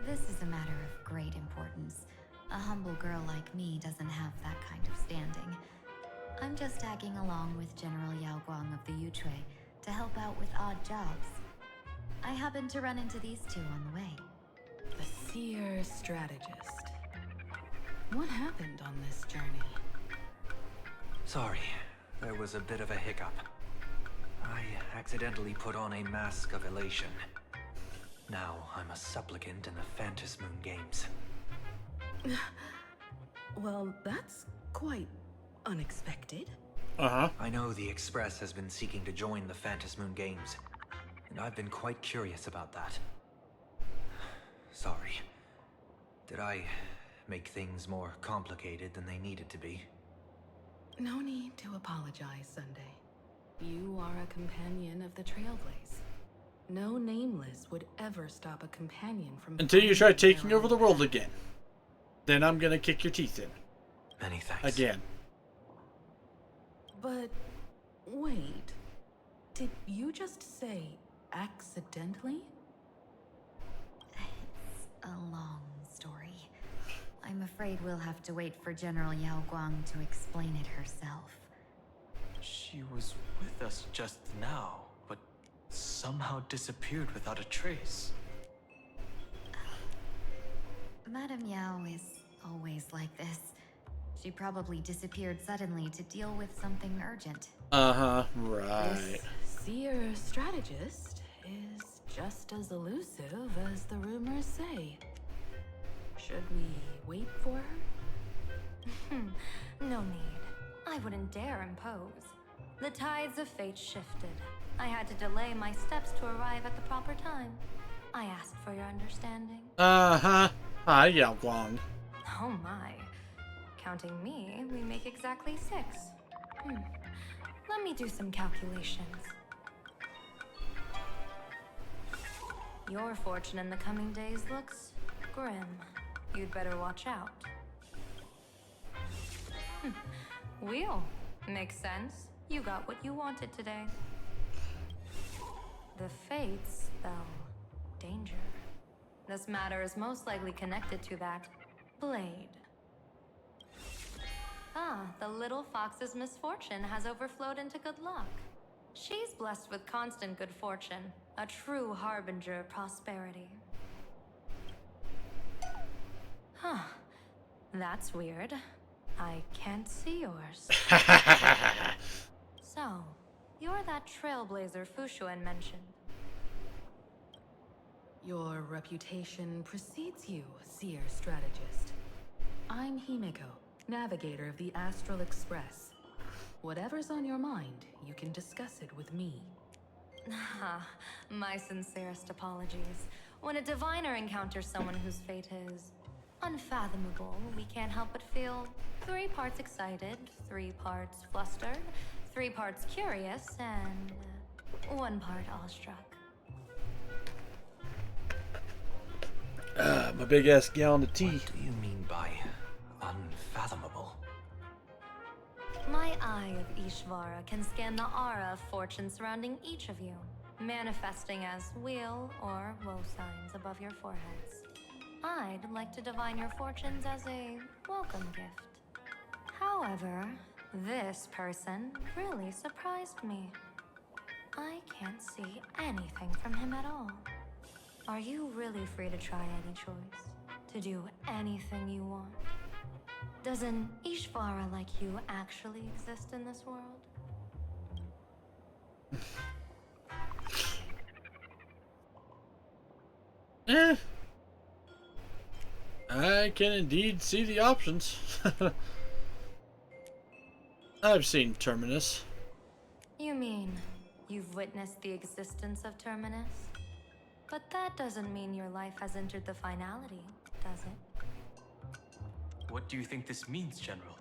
This is a matter of great importance. A humble girl like me doesn't have that kind of standing. I'm just tagging along with General Yao Guang of the Yushui to help out with odd jobs. I happened to run into these two on the way. The seer strategist. What happened on this journey? Sorry, there was a bit of a hiccup. I accidentally put on a mask of elation. Now I'm a supplicant in the Phantom Moon Games. Well, that's quite unexpected. Uh-huh. I know the Express has been seeking to join the Phantom Moon Games, and I've been quite curious about that. Sorry. Did I make things more complicated than they needed to be? No need to apologize, Sunday. You are a companion of the Trailblaze. No nameless would ever stop a companion from... Until you try taking over the world again. Then I'm gonna kick your teeth in. Many thanks. Again. But... wait. Did you just say accidentally? It's a long story. I'm afraid we'll have to wait for General Yao Guang to explain it herself. She was with us just now, but somehow disappeared without a trace. Madame Yao is always like this. She probably disappeared suddenly to deal with something urgent. Uh-huh, right. This seer strategist is just as elusive as the rumors say. Should we wait for her? No need. I wouldn't dare impose. The tides of fate shifted. I had to delay my steps to arrive at the proper time. I asked for your understanding. Uh-huh. Hi, Yao Guang. Oh my. Counting me, we make exactly 6. Let me do some calculations. Your fortune in the coming days looks grim. You'd better watch out. Wheel. Makes sense. You got what you wanted today. The fates spell danger. This matter is most likely connected to that blade. Ah, the little fox's misfortune has overflowed into good luck. She's blessed with constant good fortune, a true harbinger of prosperity. Huh. That's weird. I can't see yours. So, you're that trailblazer Fushuan mentioned. Your reputation precedes you, seer strategist. I'm Himeko, navigator of the Astral Express. Whatever's on your mind, you can discuss it with me. My sincerest apologies. When a diviner encounters someone whose fate is unfathomable, we can't help but feel 3 parts excited, 3 parts flustered, 3 parts curious, and 1 part awestruck. My big ass gallon of tea. What do you mean by unfathomable? My eye of Ishvara can scan the aura of fortune surrounding each of you, manifesting as weal or woe signs above your foreheads. I'd like to divine your fortunes as a welcome gift. However, this person really surprised me. I can't see anything from him at all. Are you really free to try any choice? To do anything you want? Does an Ishvara like you actually exist in this world? I can indeed see the options. I've seen Terminus. You mean you've witnessed the existence of Terminus? But that doesn't mean your life has entered the finality, does it? What do you think this means, General?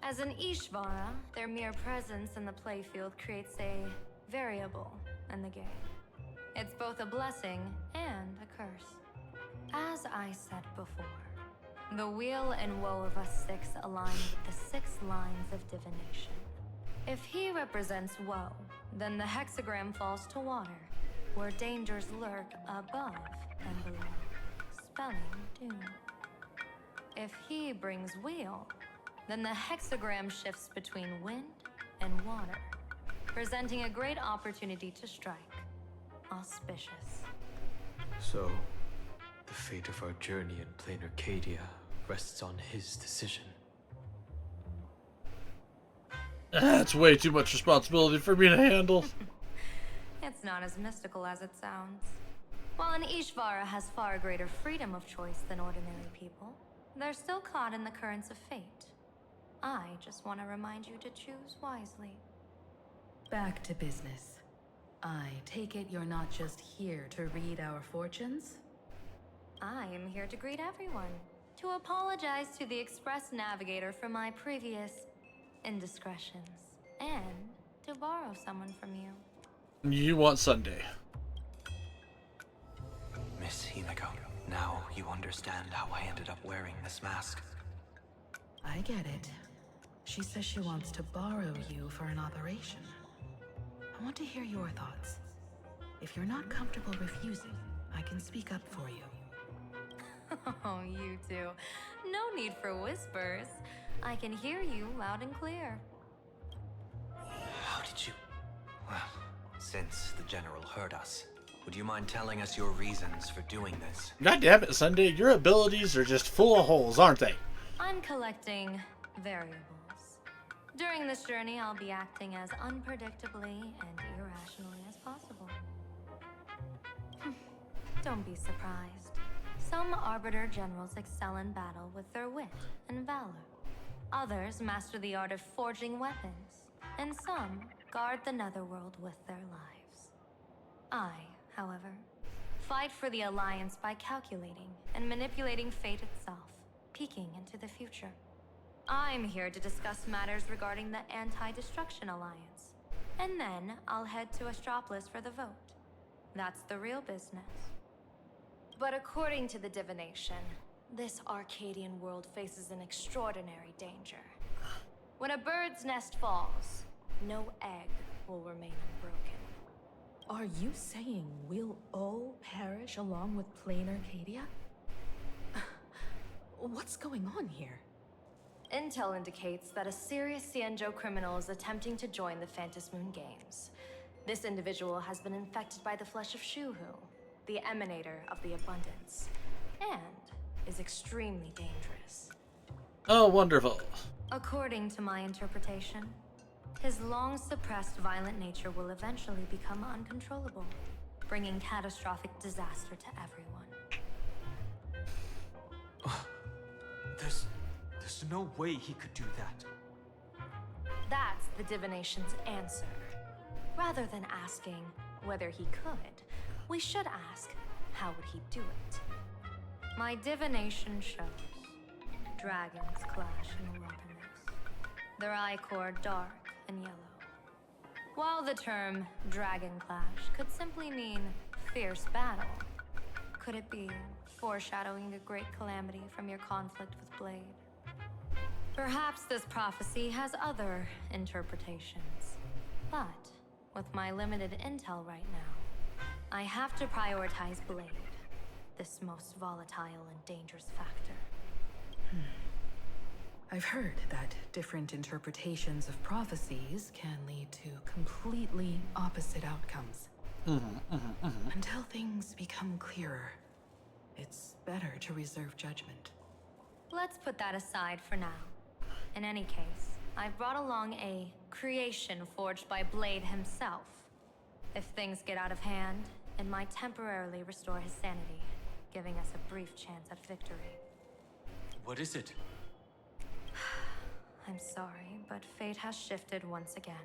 As an Ishvara, their mere presence in the playfield creates a variable in the game. It's both a blessing and a curse. As I said before, The wheel and woe of us six align with the 6 lines of divination. If he represents woe, then the hexagram falls to water, where dangers lurk above and below, spelling doom. If he brings wheel, then the hexagram shifts between wind and water, presenting a great opportunity to strike. Auspicious. So, the fate of our journey in Plain Arcadia rests on his decision. That's way too much responsibility for me to handle. It's not as mystical as it sounds. While an Ishvara has far greater freedom of choice than ordinary people, they're still caught in the currents of fate. I just want to remind you to choose wisely. Back to business. I take it you're not just here to read our fortunes? I am here to greet everyone, to apologize to the Express Navigator for my previous indiscretions, and to borrow someone from you. You want Sunday. Miss Himeko, now you understand how I ended up wearing this mask. I get it. She says she wants to borrow you for an operation. I want to hear your thoughts. If you're not comfortable refusing, I can speak up for you. Oh, you two. No need for whispers. I can hear you loud and clear. How did you... Well, since the General heard us, would you mind telling us your reasons for doing this? God damn it, Sunday, your abilities are just full of holes, aren't they? I'm collecting variables. During this journey, I'll be acting as unpredictably and irrationally as possible. Don't be surprised. Some Arbiter Generals excel in battle with their wit and valor. Others master the art of forging weapons, and some guard the netherworld with their lives. I, however, fight for the Alliance by calculating and manipulating fate itself, peeking into the future. I'm here to discuss matters regarding the Anti-Destruction Alliance, and then I'll head to Astropolis for the vote. That's the real business. But according to the divination, this Arcadian world faces an extraordinary danger. When a bird's nest falls, no egg will remain unbroken. Are you saying we'll all perish along with Plain Arcadia? What's going on here? Intel indicates that a serious Xianzhou criminal is attempting to join the Phantasmoon Games. This individual has been infected by the flesh of Shuhu, the emanator of the abundance, and is extremely dangerous. Oh, wonderful. According to my interpretation, his long-suppressed violent nature will eventually become uncontrollable, bringing catastrophic disaster to everyone. There's no way he could do that. That's the divination's answer. Rather than asking whether he could, we should ask, how would he do it? My divination shows dragons clash in the wilderness, their ichor dark and yellow. While the term dragon clash could simply mean fierce battle, could it be foreshadowing a great calamity from your conflict with Blade? Perhaps this prophecy has other interpretations, but with my limited intel right now, I have to prioritize Blade, this most volatile and dangerous factor. I've heard that different interpretations of prophecies can lead to completely opposite outcomes. Until things become clearer, it's better to reserve judgment. Let's put that aside for now. In any case, I've brought along a creation forged by Blade himself. If things get out of hand, it might temporarily restore his sanity, giving us a brief chance at victory. What is it? I'm sorry, but fate has shifted once again.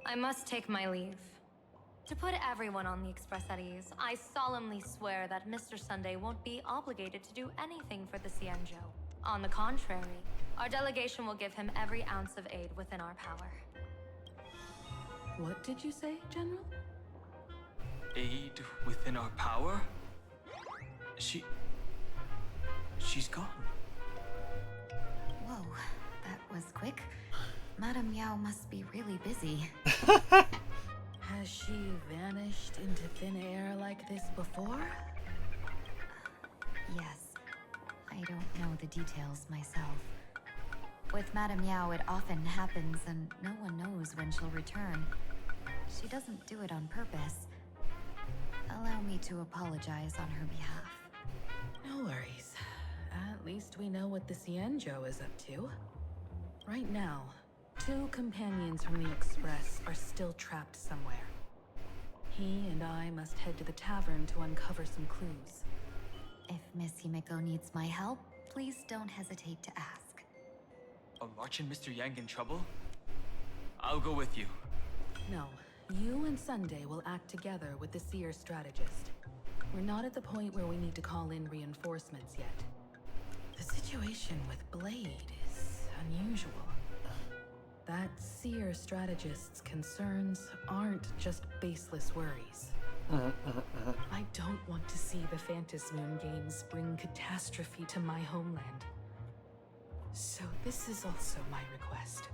I must take my leave. To put everyone on the Express at ease, I solemnly swear that Mr. Sunday won't be obligated to do anything for the Xianzhou. On the contrary, our delegation will give him every ounce of aid within our power. What did you say, General? Aid within our power? She's gone. was quick. Madame Yao must be really busy. Has she vanished into thin air like this before? Yes. I don't know the details myself. With Madame Yao, it often happens and no one knows when she'll return. She doesn't do it on purpose. Allow me to apologize on her behalf. No worries. At least we know what the Xianzhou is up to. Right now, 2 companions from the Express are still trapped somewhere. He and I must head to the tavern to uncover some clues. If Miss Himeko needs my help, please don't hesitate to ask. Are March and Mr. Yang in trouble? I'll go with you. No, you and Sunday will act together with the Seer strategist. We're not at the point where we need to call in reinforcements yet. The situation with Blade is unusual. That Seer strategist's concerns aren't just baseless worries. I don't want to see the Phantasm Moon Games bring catastrophe to my homeland. So this is also my request.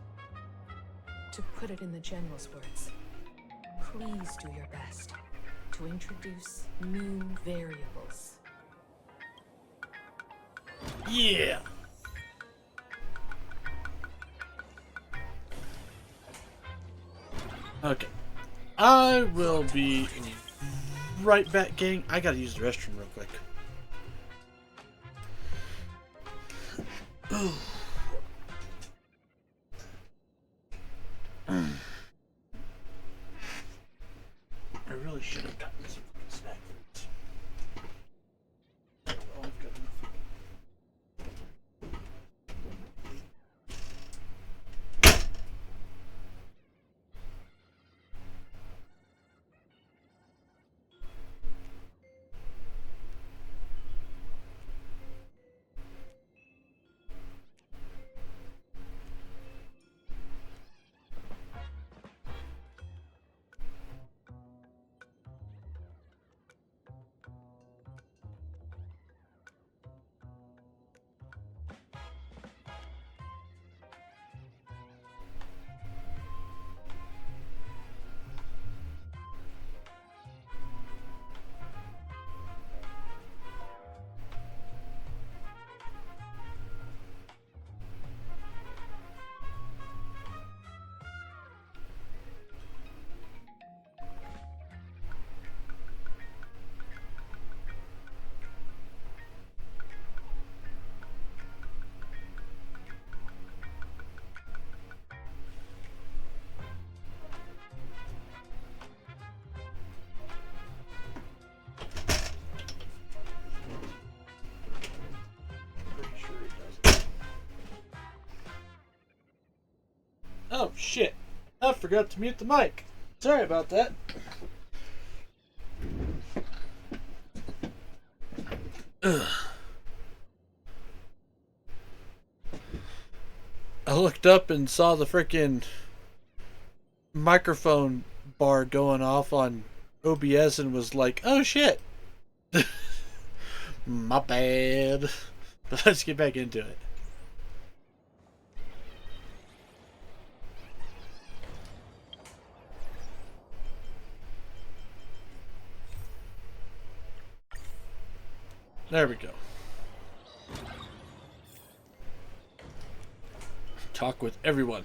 To put it in the General's words, please do your best to introduce new variables. Yeah. Okay. I will be right back, gang. I gotta use the restroom real quick. I really should have gotten some fucking snack foods. Oh, I've got enough. Oh shit, I forgot to mute the mic. Sorry about that. Ugh. I looked up and saw the freaking microphone bar going off on OBS and was like, oh shit. My bad. But let's get back into it. There we go. Talk with everyone.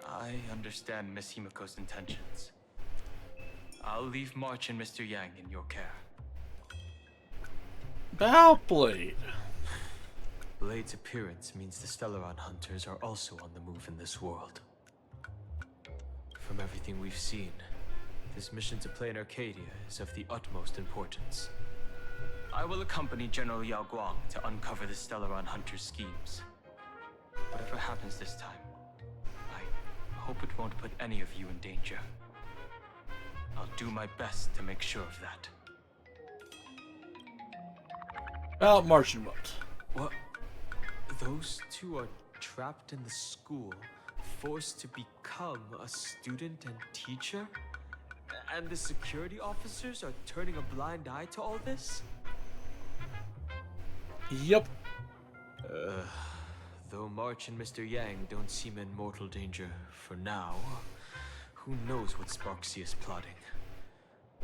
I understand Miss Himeko's intentions. I'll leave March and Mr. Yang in your care. Blade. Blade's appearance means the Stellaron hunters are also on the move in this world. From everything we've seen, this mission to play in Arcadia is of the utmost importance. I will accompany General Yao Guang to uncover the Stellaron hunters' schemes. Whatever happens this time, I hope it won't put any of you in danger. I'll do my best to make sure of that. About Martian world. What? Those two are trapped in the school, forced to become a student and teacher? And the security officers are turning a blind eye to all this? Yep. Though March and Mr. Yang don't seem in mortal danger for now, who knows what Sparksy is plotting.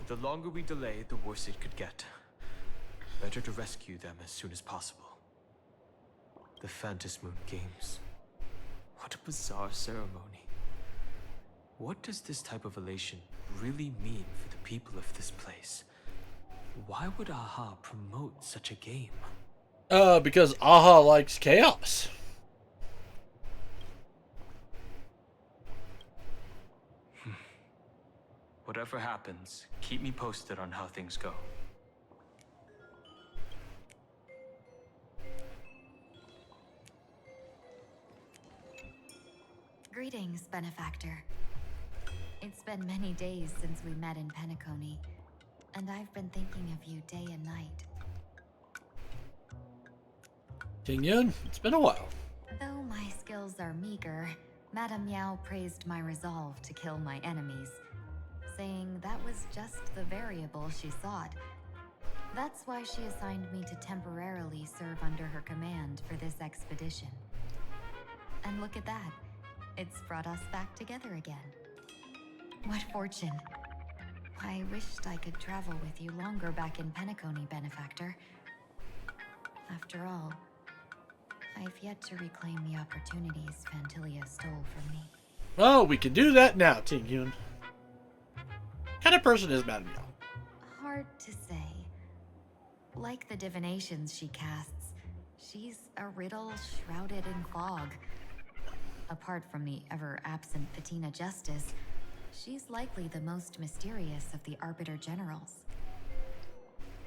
The longer we delay, the worse it could get. Better to rescue them as soon as possible. The Phantasmoon Games. What a bizarre ceremony. What does this type of elation really mean for the people of this place? Why would Aha promote such a game? Because Aha likes chaos. Whatever happens, keep me posted on how things go. Greetings, Benefactor. It's been many days since we met in Penacony, and I've been thinking of you day and night. Ting Yun, it's been a while. Though my skills are meager, Madame Yao praised my resolve to kill my enemies, saying that was just the variable she sought. That's why she assigned me to temporarily serve under her command for this expedition. And look at that. It's brought us back together again. What fortune. I wished I could travel with you longer back in Penacony, Benefactor. After all, I've yet to reclaim the opportunities Phantilia stole from me. Well, we can do that now, Ting Yun. What kind of person is Madame Yao? Hard to say. Like the divinations she casts, she's a riddle shrouded in fog. Apart from the ever-absent Patina Justice, she's likely the most mysterious of the Arbiter Generals.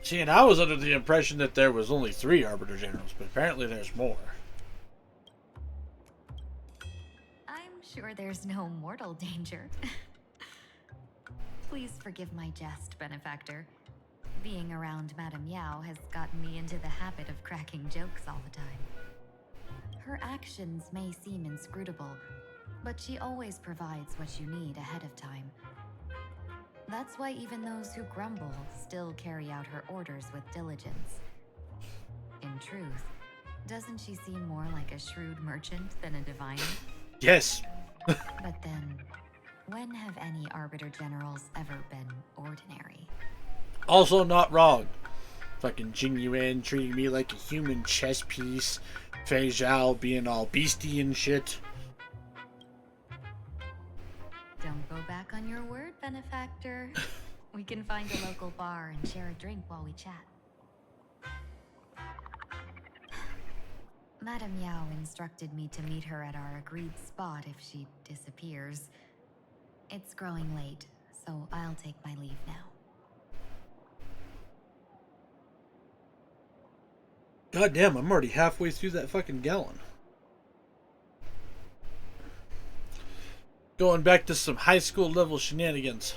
See, and I was under the impression that there was only 3 Arbiter Generals, but apparently there's more. I'm sure there's no mortal danger. Please forgive my jest, Benefactor. Being around Madame Yao has gotten me into the habit of cracking jokes all the time. Her actions may seem inscrutable, but she always provides what you need ahead of time. That's why even those who grumble still carry out her orders with diligence. In truth, doesn't she seem more like a shrewd merchant than a diviner? Yes. But then, when have any Arbiter Generals ever been ordinary? Also not wrong. Fucking Jing Yuan treating me like a human chess piece. Fei Zhao being all beastie and shit. Don't go back on your word, Benefactor. We can find a local bar and share a drink while we chat. Madame Yao instructed me to meet her at our agreed spot if she disappears. It's growing late, so I'll take my leave now. God damn, I'm already halfway through that fucking gallon. Going back to some high school level shenanigans.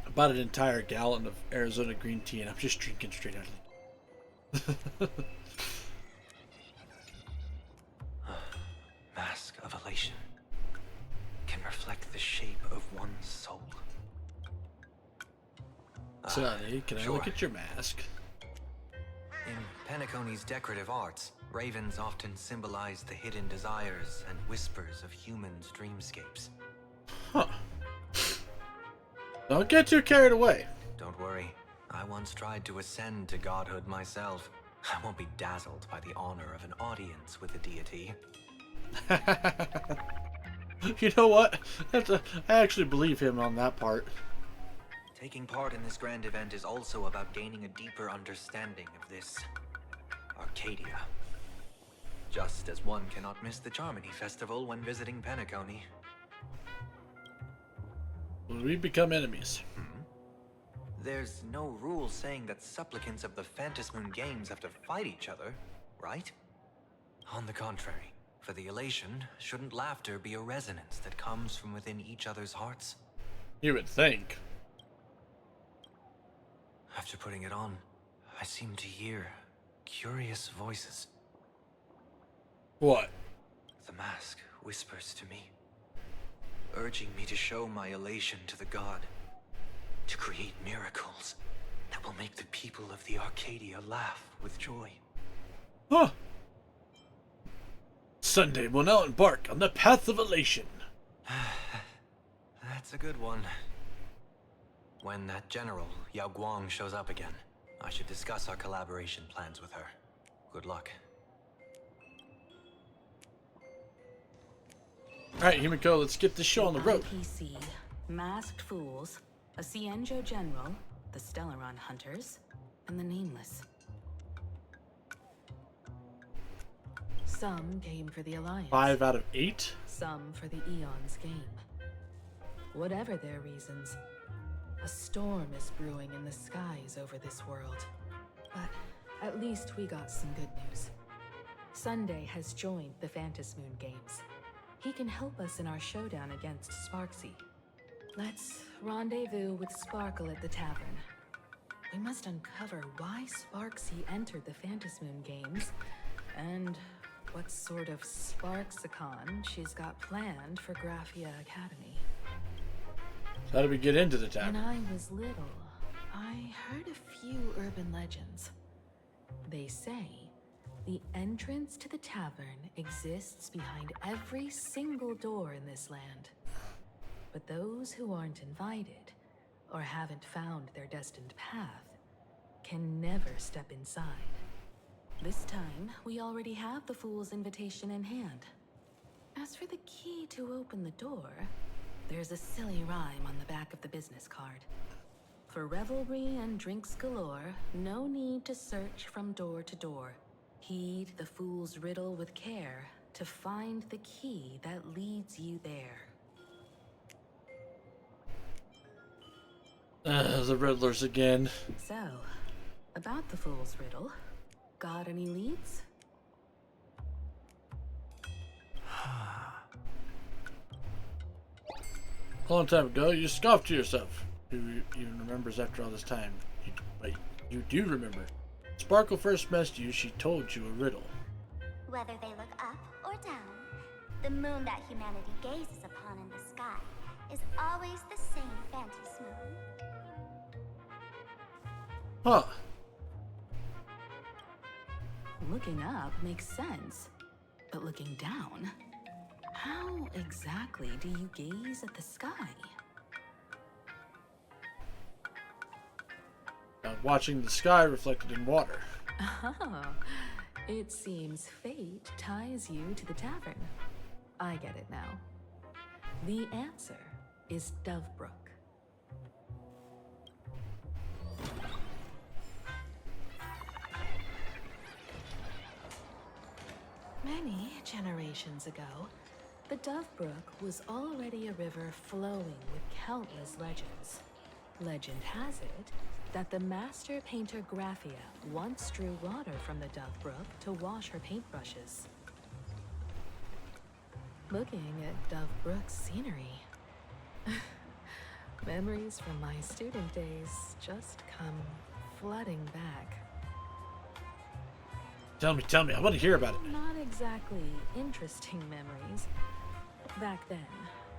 I bought an entire gallon of Arizona green tea and I'm just drinking straight out of it. Mask of elation can reflect the shape of one's soul. Sonny, can I look at your mask? In Penacony's decorative arts, ravens often symbolize the hidden desires and whispers of humans' dreamscapes. Huh. Don't get too carried away. Don't worry. I once tried to ascend to godhood myself. I won't be dazzled by the honor of an audience with the deity. You know what? I actually believe him on that part. Taking part in this grand event is also about gaining a deeper understanding of this Arcadia. Just as one cannot miss the Charmony Festival when visiting Penacony. Will we become enemies? There's no rule saying that supplicants of the Phantasmoon Games have to fight each other, right? On the contrary, for the elation, shouldn't laughter be a resonance that comes from within each other's hearts? You would think. After putting it on, I seem to hear curious voices. What? The mask whispers to me, urging me to show my elation to the god, to create miracles that will make the people of the Arcadia laugh with joy. Huh. Sunday will now embark on the path of elation. That's a good one. When that general, Yao Guang, shows up again, I should discuss our collaboration plans with her. Good luck. Alright, Himiko, let's get this show on the road. IPC, Masked Fools, a Cienjo General, the Stellaron Hunters, and the Nameless. Some came for the Alliance. 5 out of 8? Some for the Eon's game. Whatever their reasons, a storm is brewing in the skies over this world. But at least we got some good news. Sunday has joined the Phantom Moon Games. He can help us in our showdown against Sparksy. Let's rendezvous with Sparkle at the tavern. We must uncover why Sparksy entered the Phantom Moon Games, and what sort of Sparksicon she's got planned for Graphia Academy. How do we get into the tavern? When I was little, I heard a few urban legends. They say the entrance to the tavern exists behind every single door in this land. But those who aren't invited, or haven't found their destined path, can never step inside. This time, we already have the Fool's invitation in hand. As for the key to open the door, there's a silly rhyme on the back of the business card. For revelry and drinks galore, no need to search from door to door. Heed the fool's riddle with care to find the key that leads you there. The Riddlers again. So, about the fool's riddle, got any leads? A long time ago, you scoffed to yourself. Who even remembers after all this time? Wait, you do remember. Sparkle first met you, she told you a riddle. Whether they look up or down, the moon that humanity gazes upon in the sky is always the same Phantom moon. Huh. Looking up makes sense, but looking down? How exactly do you gaze at the sky? Watching the sky reflected in water. Oh, it seems fate ties you to the tavern. I get it now. The answer is Dovebrook. Many generations ago, the Dovebrook was already a river flowing with countless legends. Legend has it that the master painter Graphia once drew water from the Dovebrook to wash her paintbrushes. Looking at Dovebrook's scenery, memories from my student days just come flooding back. Tell me, I want to hear about it. Not exactly interesting memories. Back then,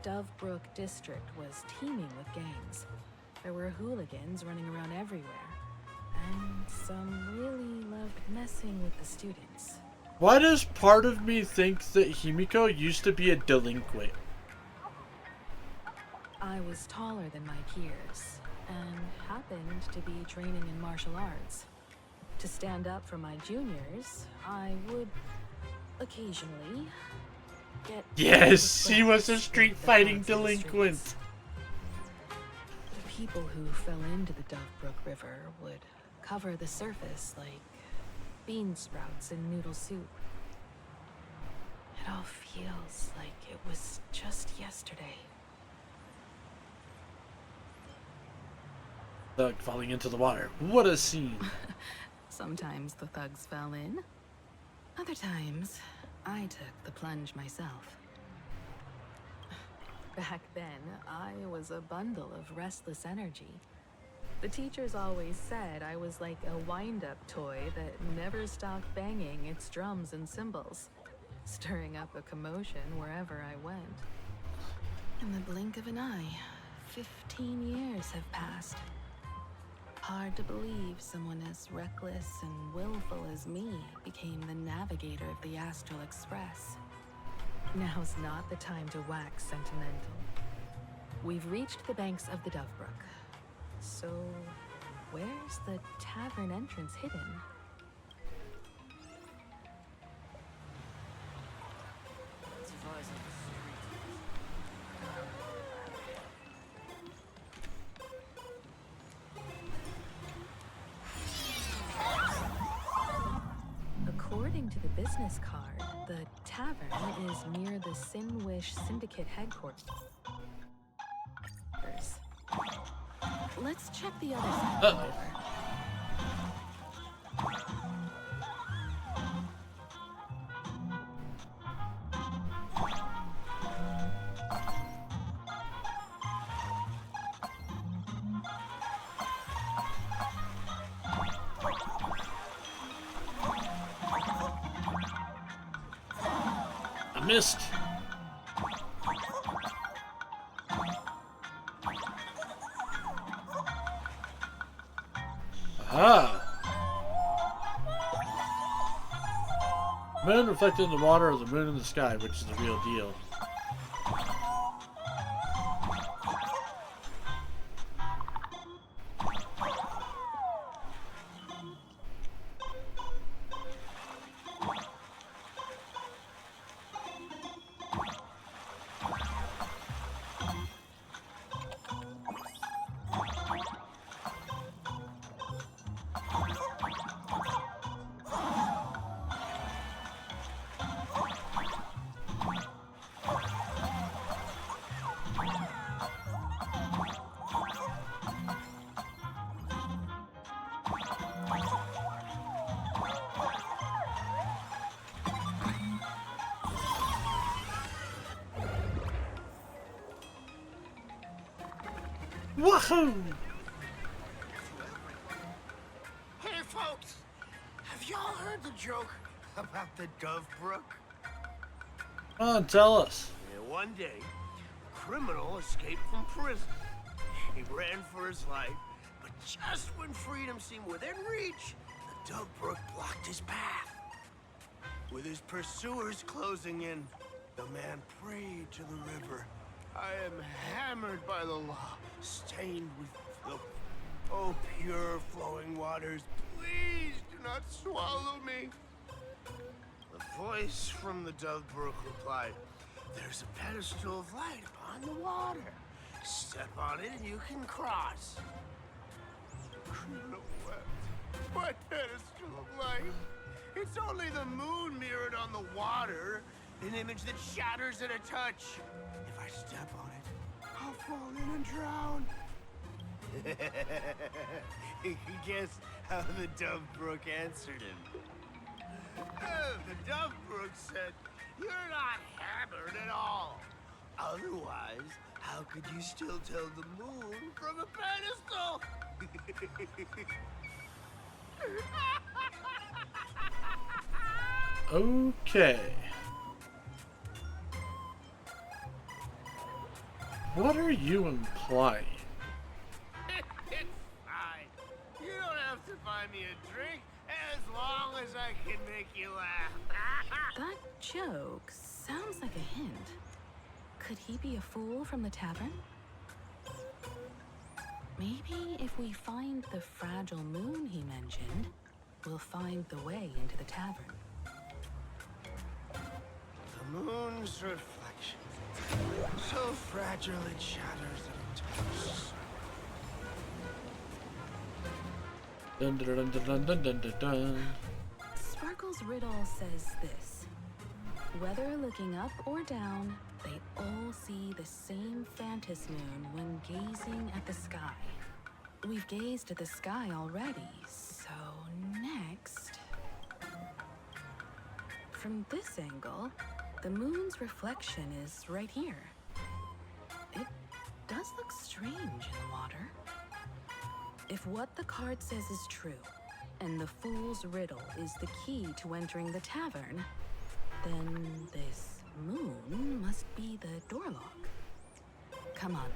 Dovebrook District was teeming with gangs. There were hooligans running around everywhere, and some really loved messing with the students. Why does part of me think that Himiko used to be a delinquent? I was taller than my peers, and happened to be training in martial arts. To stand up for my juniors, I would occasionally get... Yes, he was a street fighting delinquent. The people who fell into the Dovebrook River would cover the surface like bean sprouts in noodle soup. It all feels like it was just yesterday. Thug falling into the water. What a scene. Sometimes the thugs fell in. Other times, I took the plunge myself. Back then, I was a bundle of restless energy. The teachers always said I was like a wind-up toy that never stopped banging its drums and cymbals, stirring up a commotion wherever I went. In the blink of an eye, 15 years have passed. Hard to believe someone as reckless and willful as me became the navigator of the Astral Express. Now's not the time to wax sentimental. We've reached the banks of the Dove Brook. So, where's the tavern entrance hidden? According to the business card, the tavern is near the Sinwish Syndicate headquarters. Let's check the other side of the river. I missed. Aha! Moon reflected in the water, or the moon in the sky, which is the real deal. Wahoo! Hey, folks! Have y'all heard the joke about the Dove Brook? Come on, tell us. Yeah, one day, a criminal escaped from prison. He ran for his life, but just when freedom seemed within reach, the Dove Brook blocked his path. With his pursuers closing in, the man prayed to the river. I am hammered by the law, stained with filth. Oh, pure flowing waters, please do not swallow me. The voice from the Dove Brook replied, there's a pedestal of light upon the water. Step on it and you can cross. The criminal wept. What pedestal of light? It's only the moon mirrored on the water, an image that shatters at a touch. If I step on it, I'll fall in and drown. You can guess how the Dove Brook answered him. The Dove Brook said, you're not hammered at all. Otherwise, how could you still tell the moon from a pedestal? Okay. What are you implying? It's fine. You don't have to buy me a drink as long as I can make you laugh. That joke sounds like a hint. Could he be a fool from the tavern? Maybe if we find the fragile moon he mentioned, we'll find the way into the tavern. The moon's reflection, so fragile it shatters at a touch. Dun dun dun dun dun dun dun dun. Sparkle's riddle says this. Whether looking up or down, they all see the same phantom moon when gazing at the sky. We've gazed at the sky already, so next... From this angle, the moon's reflection is right here. It does look strange in the water. If what the card says is true, and the fool's riddle is the key to entering the tavern, then this moon must be the door lock. Come on,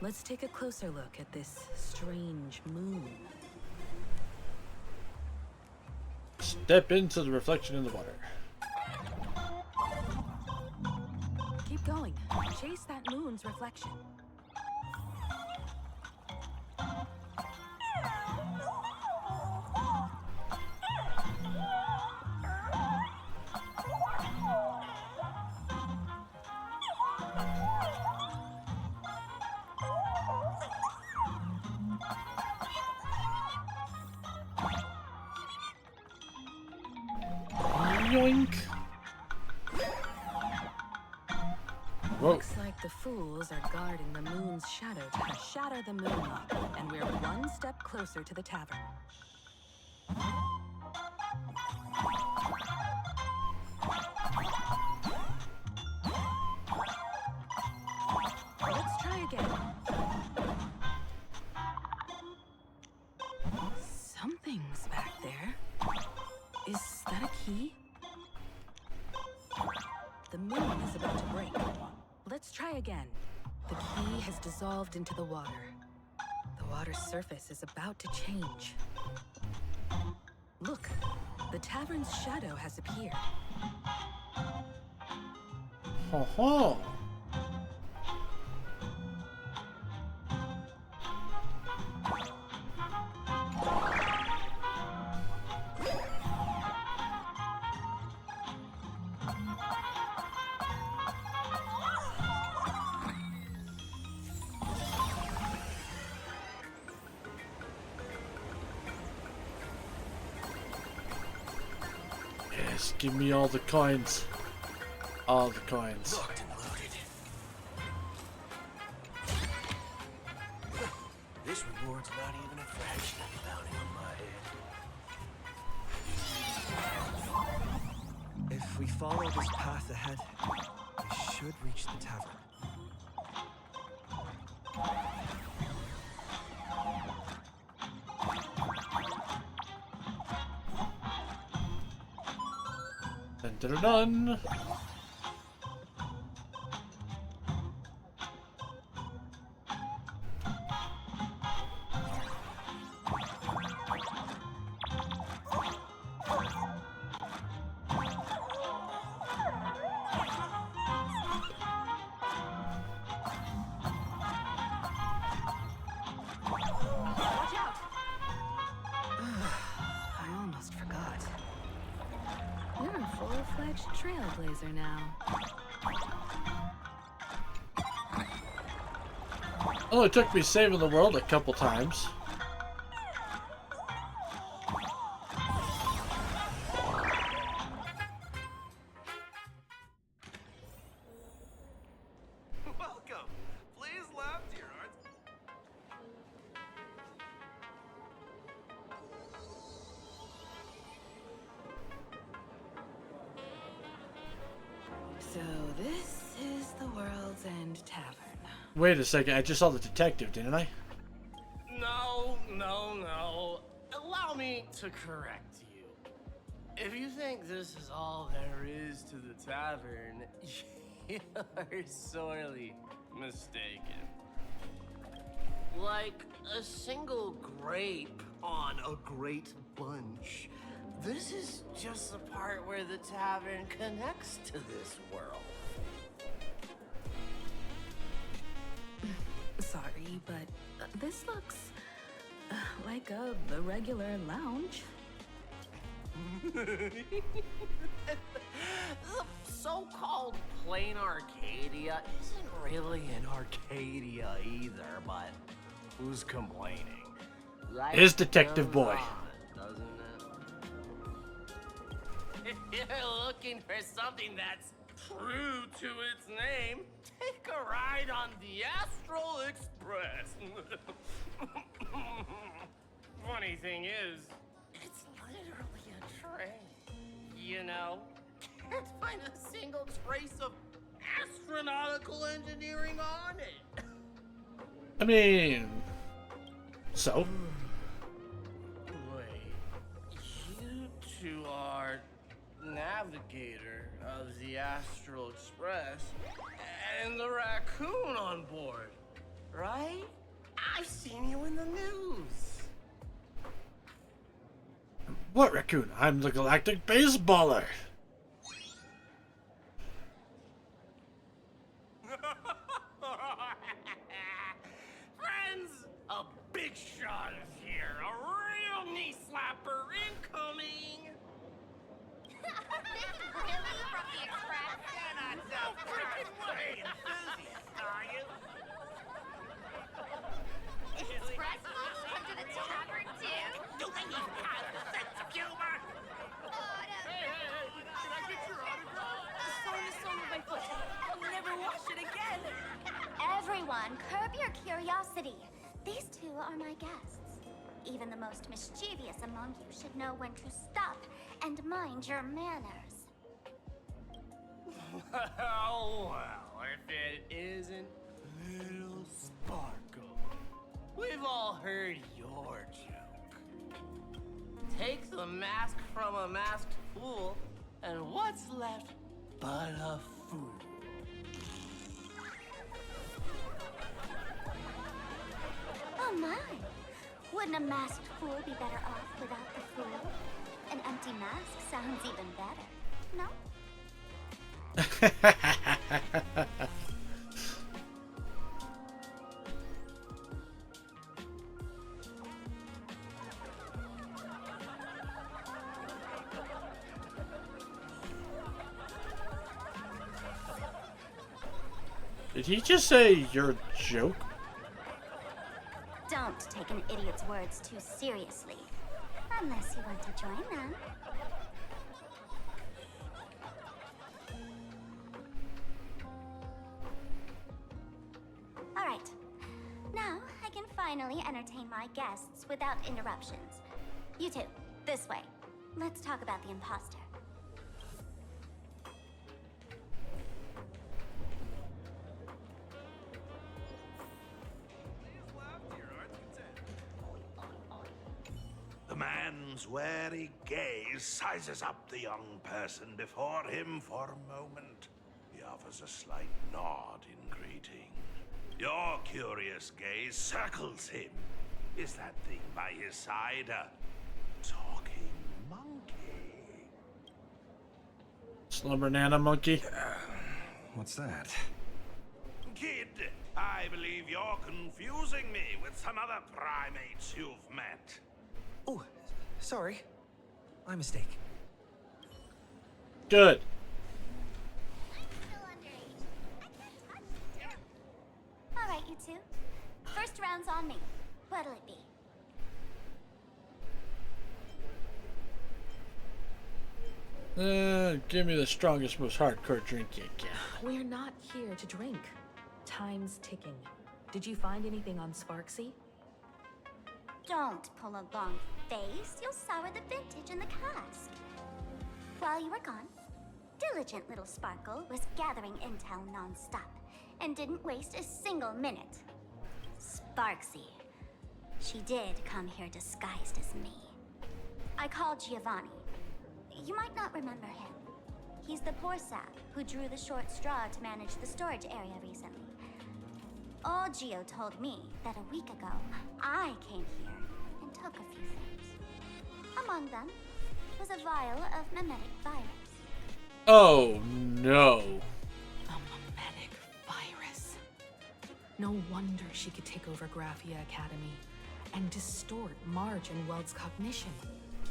let's take a closer look at this strange moon. Step into the reflection in the water. Chase that moon's reflection. Yoink. Whoa. Looks like the fools are guarding the moon's shadow to shatter the moon up, and we're one step closer to the tavern. Let's try again. Something's back there. Is that a key? The moon is about to break. Let's try again. The key has dissolved into the water. The water's surface is about to change. Look, the tavern's shadow has appeared. Ho ho. Yes, give me all the coins. All the coins. Locked and loaded. This reward's not even a fraction of the bounty on my head. If we follow this path ahead, we should reach the tavern. Dun, dun, dun. Watch out! I almost forgot. You're a full-fledged trailblazer now. Well, it took me saving the world a couple times. Welcome. Please laugh, dear hearts. So this is the World's End Tavern. Wait a second, I just saw the detective, didn't I? No. Allow me to correct you. If you think this is all there is to the tavern, you're sorely mistaken. Like a single grape on a great bunch, this is just the part where the tavern connects to this world. Sorry, but this looks like a regular lounge. The so-called plain Arcadia isn't really an Arcadia either, but who's complaining? Life Is Detective goes Boy. on, doesn't it? If you're looking for something that's true to its name, take a ride on the Astral Express. Funny thing is, it's literally a train. You know, can't find a single trace of astronautical engineering on it. I mean, so? Wait, you two are navigator of the Astral Express and the raccoon on board, right? I've seen you in the news. What raccoon? I'm the galactic baseballer. shot is here. A real knee slapper incoming. Really? From the Express? You're not so freaking way enthusiast, are you? Express folks come to the tavern too? Do they even have a sense of humor? Hey, Can I get your autograph? the song is on my foot. I'll never wash it again. Everyone, curb your curiosity. These two are my guests. Even the most mischievous among you should know when to stop and mind your manners. Well, if it isn't Little Sparkle. We've all heard your joke. Take the mask from a masked fool, and what's left but a fool? Oh my! Wouldn't a masked fool be better off without the fool? An empty mask sounds even better, no? Did he just say your joke? Don't take an idiot's words too seriously. Unless you want to join them. Alright. Now I can finally entertain my guests without interruptions. You two, this way. Let's talk about the imposter. The man's wary gaze sizes up the young person before him for a moment. He offers a slight nod in greeting. Your curious gaze circles him. Is that thing by his side a talking monkey? Slumber Nana monkey. What's that? Kid, I believe you're confusing me with some other primates you've met. Oh, sorry. My mistake. Good. Alright, you two. First round's on me. What'll it be? Give me the strongest, most hardcore drink you can. We're not here to drink. Time's ticking. Did you find anything on Sparksy? Don't pull a long face. You'll sour the vintage in the cask. While you were gone, diligent little Sparkle was gathering intel non-stop and didn't waste a single minute. Sparksy. She did come here disguised as me. I called Giovanni. You might not remember him. He's the poor sap who drew the short straw to manage the storage area recently. Old Gio told me that a week ago, I came here and took a few things. Among them was a vial of mimetic virus. Oh no. A mimetic virus. No wonder she could take over Graphia Academy and distort Marge and Weld's cognition,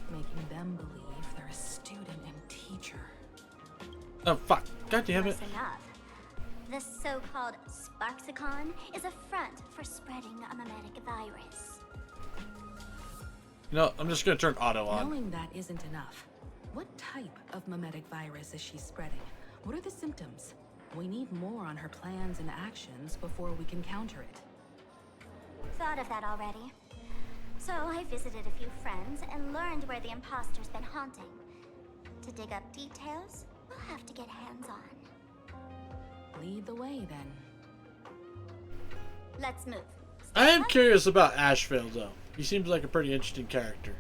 making them believe they're a student and teacher. Oh fuck. God damn it. Close enough. The so-called Sparksicon is a front for spreading a mimetic virus. No, I'm just gonna turn auto on. Knowing that isn't enough, what type of mimetic virus is she spreading? What are the symptoms? We need more on her plans and actions before we can counter it. Thought of that already. So I visited a few friends and learned where the imposter's been haunting. To dig up details, we'll have to get hands-on. Lead the way, then. Let's move. I am curious about Asheville, though. He seems like a pretty interesting character.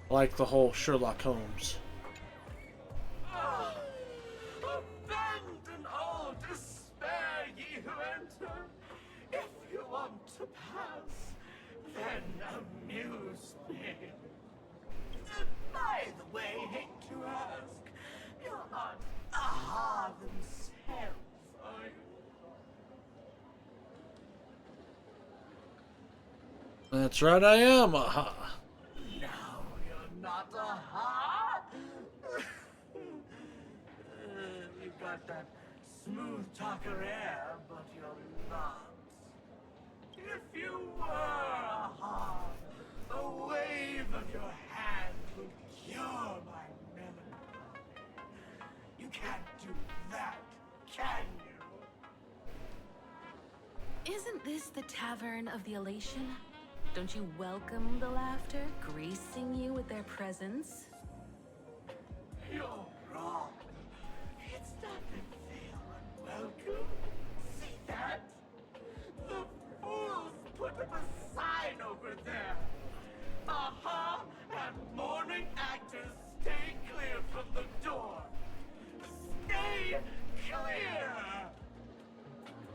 I like the whole Sherlock Holmes. Abandon all despair, ye who enter. If you want to pass, then amuse me. By the way, hate to ask, you're not Aha themselves, are you? That's right, I am. Aha. No, you're not a ha. You got that smooth talker air, but you're not. If you were a ha, a wave of your hand would cure my melancholy. You can't do that, can you? Isn't this the Tavern of the Elation? Don't you welcome the laughter, gracing you with their presence? You're wrong. It's not that they are unwelcome. See that? The fools put up a sign over there. Aha! And morning actors stay clear from the door. Stay clear!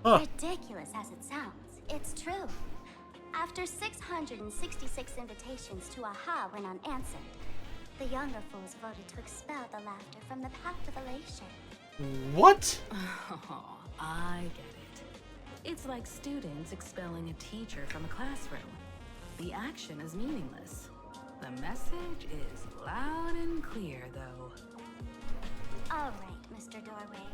Ridiculous as it sounds, it's true. After 666 invitations to Aha went unanswered, the younger fools voted to expel the laughter from the path of elation. What? Oh, I get it. It's like students expelling a teacher from a classroom. The action is meaningless. The message is loud and clear, though. All right, Mr. Doorway.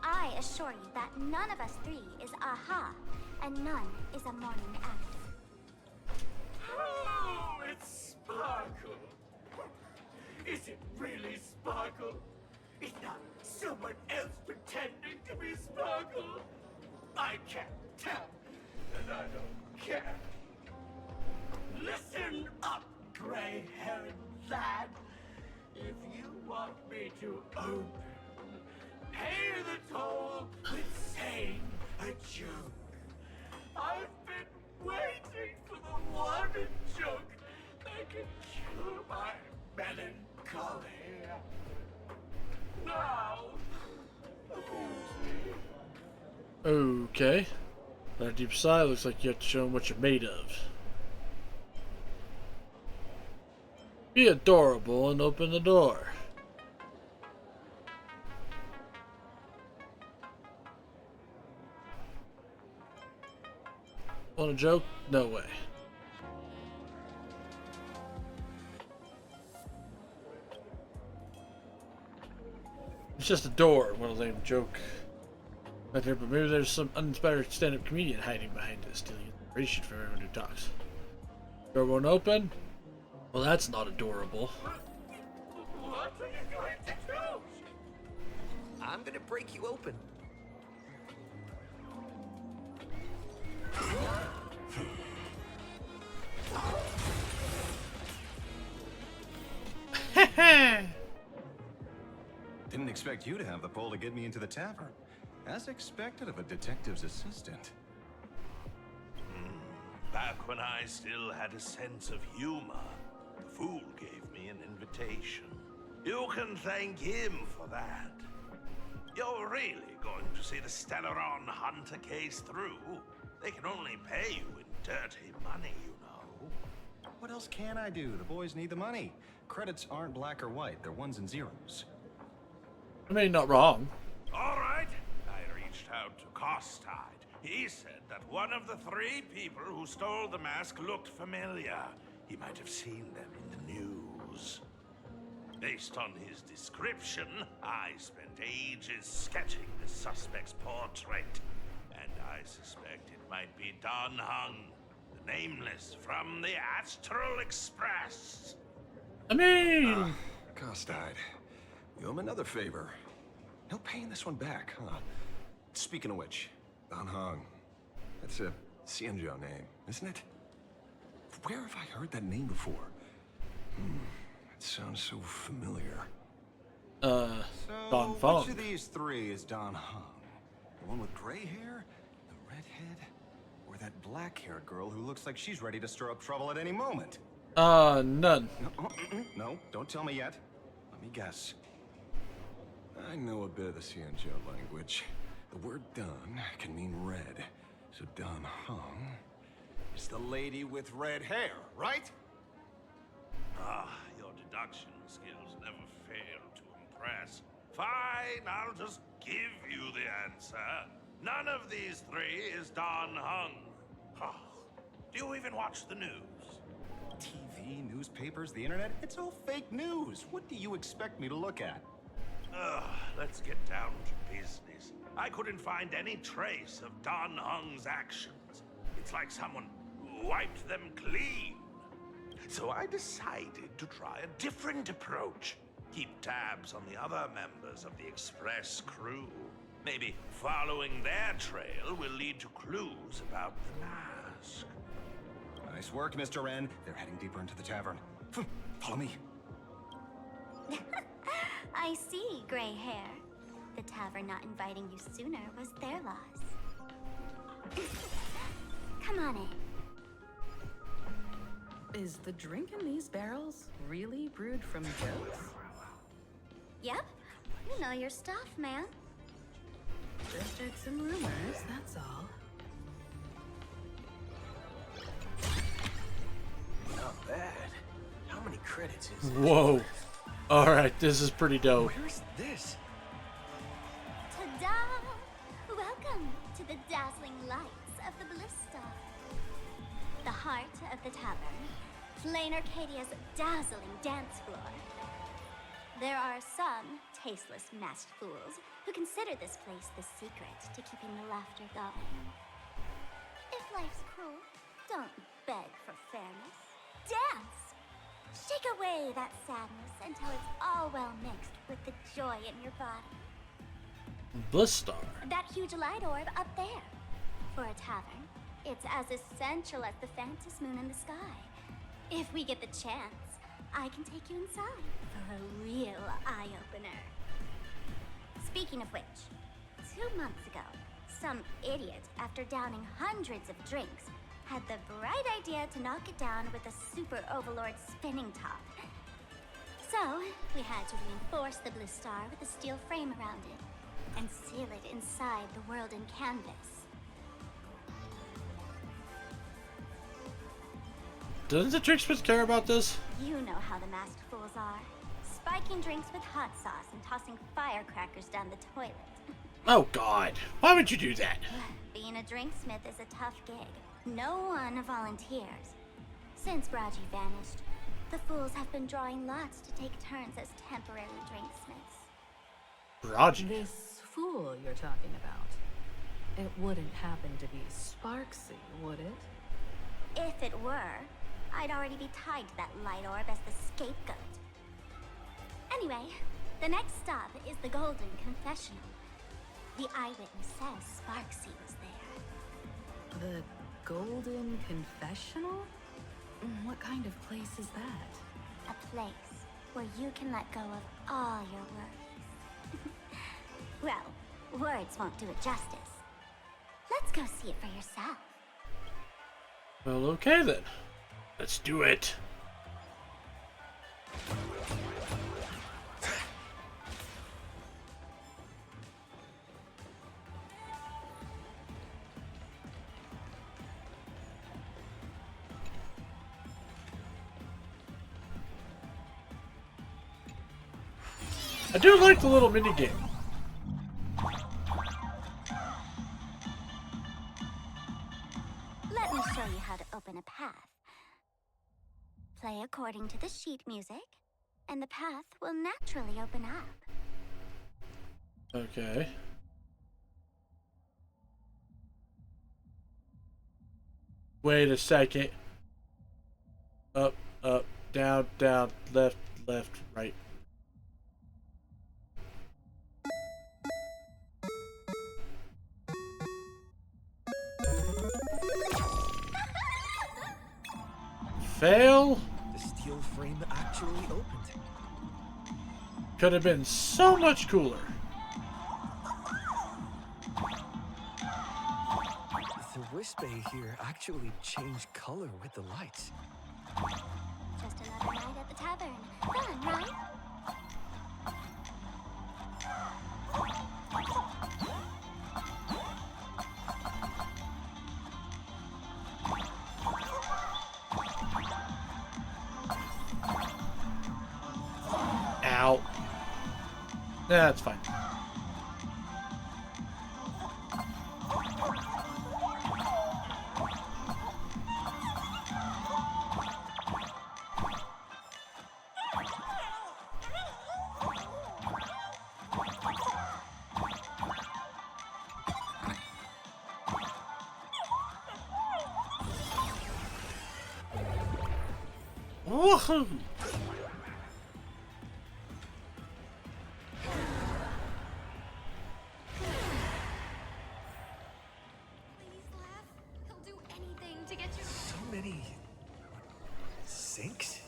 I assure you that none of us three is Aha, and none is a morning actor. Oh, it's Sparkle. Is it really Sparkle? Is not someone else pretending to be Sparkle? I can't tell, and I don't care. Listen up, gray-haired lad. If you want me to open, pay the toll with saying a joke. I've been waiting for the one joke that can cure my melancholy. Now, Okay. That deep sigh looks like you have to show them what you're made of. Be adorable and open the door. Want a joke? No way. It's just a door. What a lame joke. Right there, but maybe there's some uninspired stand-up comedian hiding behind it, stealing inspiration from everyone who talks. Door won't open? Well, that's not adorable. what are you going to do? I'm gonna break you open. Didn't expect you to have the pull to get me into the tavern. As expected of a detective's assistant. Back when I still had a sense of humor, the fool gave me an invitation. You can thank him for that. You're really going to see the Stellaron Hunter case through? They can only pay you in dirty money, you know. What else can I do? The boys need the money. Credits aren't black or white, they're ones and zeros. I mean, not wrong. All right. I reached out to Costide. He said that one of the 3 people who stole the mask looked familiar. He might have seen them in the news. Based on his description, I spent ages sketching the suspect's portrait. And I suspect it might be Don Hung, the nameless from the Astral Express. I mean... Costide, you owe him another favor. No paying this one back, huh? Speaking of which, Don Hong. That's a Xianzhou name, isn't it? Where have I heard that name before? It sounds so familiar. Don Fong. Which of these 3 is Don Hong? The one with gray hair? The redhead? Or that black-haired girl who looks like she's ready to stir up trouble at any moment? None. No, don't tell me yet. Let me guess. I know a bit of the Xianzhou language. The word Don can mean red. So Don Hong is the lady with red hair, right? Your deduction skills never fail to impress. Fine, I'll just give you the answer. None of these 3 is Don Hung. Do you even watch the news? TV, newspapers, the internet, it's all fake news. What do you expect me to look at? Ugh, let's get down to business. I couldn't find any trace of Dan Heng's actions. It's like someone wiped them clean. So I decided to try a different approach. Keep tabs on the other members of the Express crew. Maybe following their trail will lead to clues about the mask. Nice work, Mr. Wren. They're heading deeper into the tavern. Follow me. I see, gray hair. The tavern not inviting you sooner was their loss. Come on in. Is the drink in these barrels really brewed from goats? Yep, you know your stuff, man. Just heard some rumors, that's all. Not bad. How many credits is it? Whoa. Alright, this is pretty dope. Where's this? Ta-da! Welcome to the dazzling lights of the Ballista. The heart of the tavern, Plain Arcadia's dazzling dance floor. There are some tasteless masked fools who consider this place the secret to keeping the laughter going. If life's cruel, don't beg for fairness. Dance! Shake away that sadness until it's all well mixed with the joy in your body. Blistar. That huge light orb up there. For a tavern, it's as essential as the Phantom Moon in the sky. If we get the chance, I can take you inside for a real eye-opener. Speaking of which, 2 months ago, some idiot, after downing hundreds of drinks, had the bright idea to knock it down with a super overlord spinning top. So, we had to reinforce the blue star with a steel frame around it and seal it inside the world in canvas. Doesn't the Tricksmith care about this? You know how the masked fools are. Spiking drinks with hot sauce and tossing firecrackers down the toilet. Oh god, why would you do that? Being a drinksmith is a tough gig. No one volunteers. Since Braji vanished, the fools have been drawing lots to take turns as temporary drinksmiths. Braji? This fool you're talking about. It wouldn't happen to be Sparksy, would it? If it were, I'd already be tied to that light orb as the scapegoat. Anyway, the next stop is the Golden Confessional. The eyewitness says Sparksy was there. The Golden Confessional? What kind of place is that? A place where you can let go of all your worries. Well, words won't do it justice. Let's go see it for yourself. Well, okay then. Let's do it. I do like the little mini game. Let me show you how to open a path. Play according to the sheet music, and the path will naturally open up. Okay. Wait a second. Up, up, down, down, left, left, right. Fail? The steel frame actually opened. Could have been so much cooler. The Wisp-Bay here actually changed color with the lights. Just another night at the tavern. Fun, right? Ow. That's fine. Woohoo! Please laugh. He'll do anything to get you. So many sinks?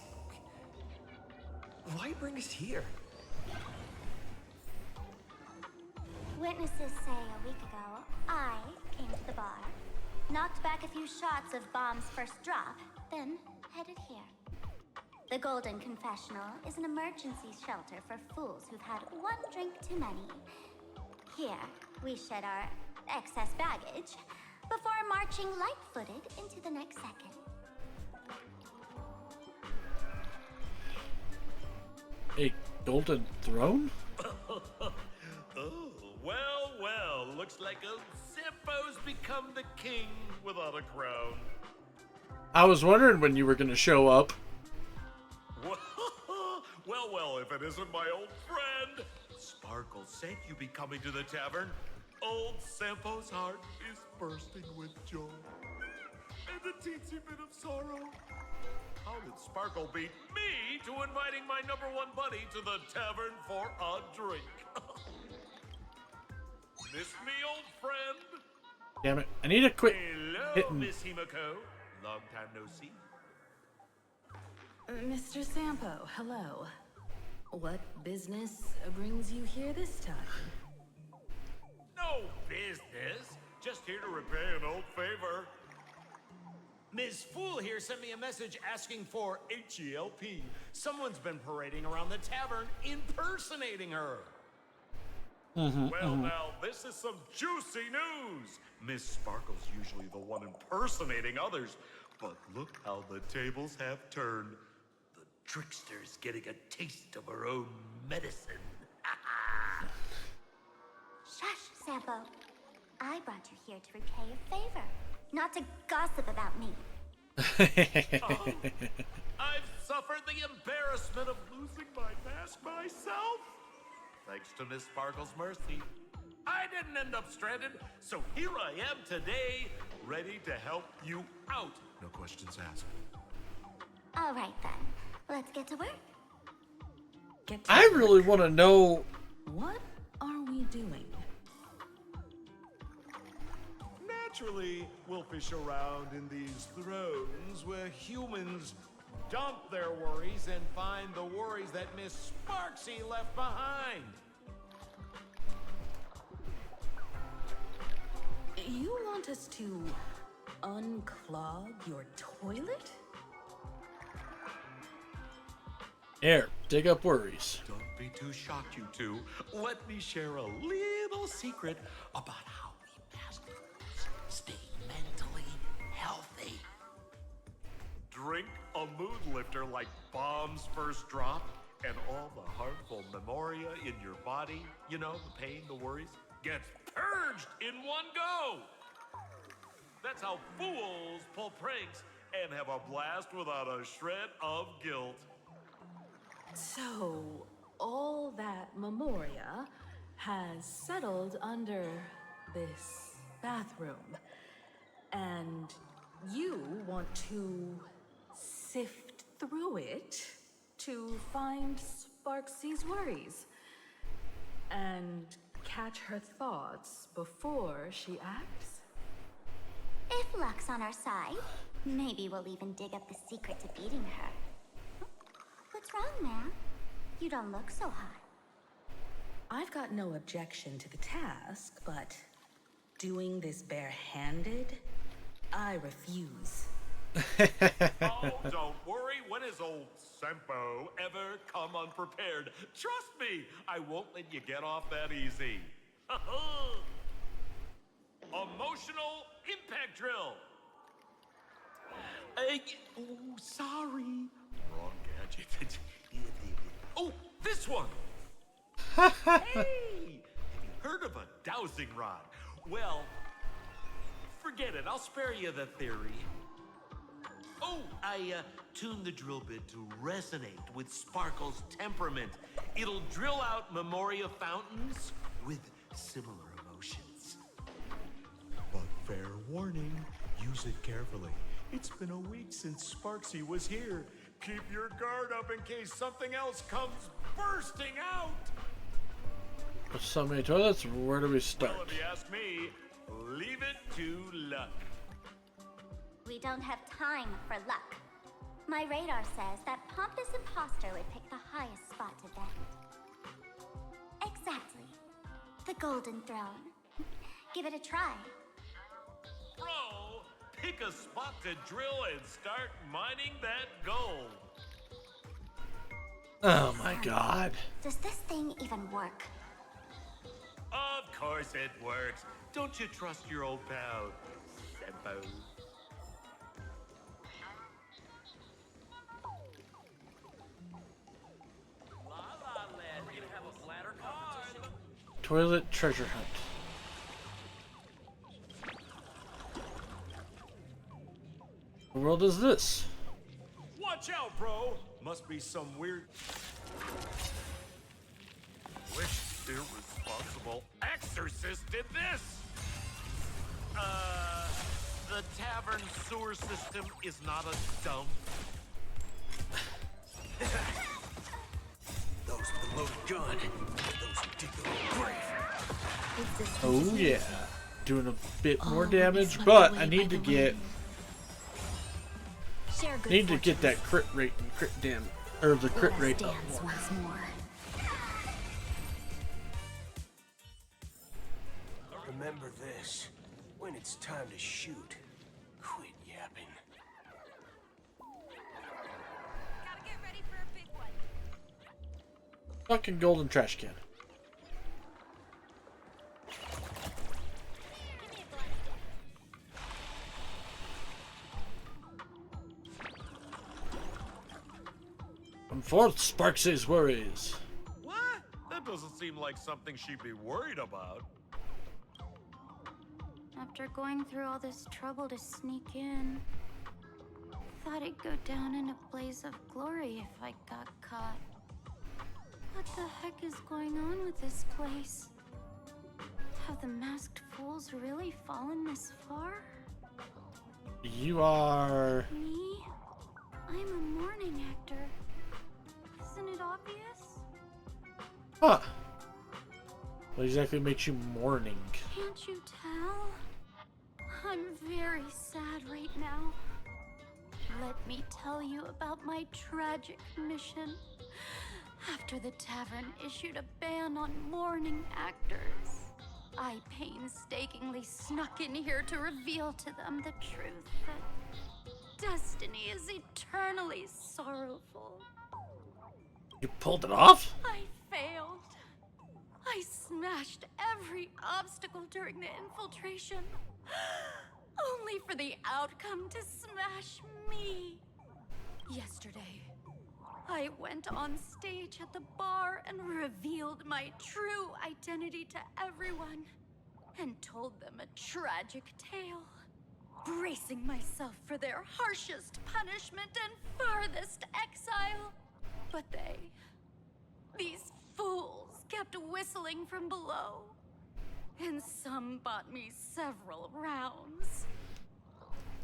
Why bring us here? Witnesses say a week ago, I came to the bar, knocked back a few shots of Bomb's first drop, then headed here. The Golden Confessional is an emergency shelter for fools who've had one drink too many. Here, we shed our excess baggage before marching light-footed into the next second. A golden throne? Oh, well, looks like old Zeppo's become the king without a crown. I was wondering when you were going to show up. Well, if it isn't my old friend. Sparkle said you'd be coming to the tavern. Old Sampo's heart is bursting with joy. And a teensy bit of sorrow. How did Sparkle beat me to inviting my number one buddy to the tavern for a drink? Miss me, old friend? Damn it. I need to quit Hello, hitting. Miss Himiko. Long time no see. Mr. Sampo, hello. What business brings you here this time? No business. Just here to repay an old favor. Ms. Fool here sent me a message asking for H-E-L-P. Someone's been parading around the tavern impersonating her. Now, this is some juicy news. Miss Sparkle's usually the one impersonating others, but look how the tables have turned. The trickster's getting a taste of her own medicine. Shush, Sampo. I brought you here to repay a favor, not to gossip about me. I've suffered the embarrassment of losing my mask myself. Thanks to Miss Sparkle's mercy, I didn't end up stranded, so here I am today, ready to help you out. No questions asked. All right, then. Let's get to work. I really want to know. What are we doing? Naturally, we'll fish around in these thrones where humans dump their worries and find the worries that Miss Sparksy left behind. You want us to unclog your toilet? Here, dig up worries. Don't be too shocked, you two. Let me share a little secret about how we masters stay mentally healthy. Drink a mood lifter like Bomb's first drop, and all the harmful memoria in your body, you know, the pain, the worries, gets purged in one go. That's how fools pull pranks and have a blast without a shred of guilt. So, all that memoria has settled under this bathroom. And you want to sift through it to find Sparksy's worries and catch her thoughts before she acts? If luck's on our side, maybe we'll even dig up the secret to beating her. What's wrong, ma'am? You don't look so hot. I've got no objection to the task, but doing this barehanded, I refuse. Oh, don't worry. When has old Sempo ever come unprepared? Trust me, I won't let you get off that easy. Emotional impact drill. Sorry. Wrong gadget. Oh, this one. Hey, have you heard of a dowsing rod? Well, forget it. I'll spare you the theory. Oh, I tuned the drill bit to resonate with Sparkle's temperament. It'll drill out memoria fountains with similar emotions. But fair warning, use it carefully. It's been a week since Sparksy was here. Keep your guard up in case something else comes bursting out. With so many toilets, where do we start? Well, if you ask me, leave it to luck. We don't have time for luck. My radar says that pompous imposter would pick the highest spot to vent. Exactly. The Golden Throne. Give it a try. Bro, pick a spot to drill and start mining that gold. Oh my god. Does this thing even work? Of course it works. Don't you trust your old pal, Sempo? Toilet treasure hunt. What world is this? Watch out, bro. Must be some weird. Which irresponsible exorcist did this? The tavern sewer system is not a dump. Those with the loaded gun. Those who dig their own grave. Oh yeah. Doing a bit more damage, but I need to get that crit rate and crit damage, or the crit rate up more. Once more. Remember this. When it's time to shoot, quit yapping. Gotta get ready for a big one. Fucking golden trash can. Come forth, Sparks' worries. What? That doesn't seem like something she'd be worried about. After going through all this trouble to sneak in, thought I'd go down in a blaze of glory if I got caught. What the heck is going on with this place? Have the masked fools really fallen this far? You are... Me? I'm a mourning actor. Isn't it obvious? Huh. What exactly makes you mourning? Can't you tell? I'm very sad right now. Let me tell you about my tragic mission. After the tavern issued a ban on mourning actors, I painstakingly snuck in here to reveal to them the truth that destiny is eternally sorrowful. You pulled it off? I failed. I smashed every obstacle during the infiltration, only for the outcome to smash me. Yesterday, I went on stage at the bar and revealed my true identity to everyone and told them a tragic tale, bracing myself for their harshest punishment and farthest exile. But these fools kept whistling from below, and some bought me several rounds.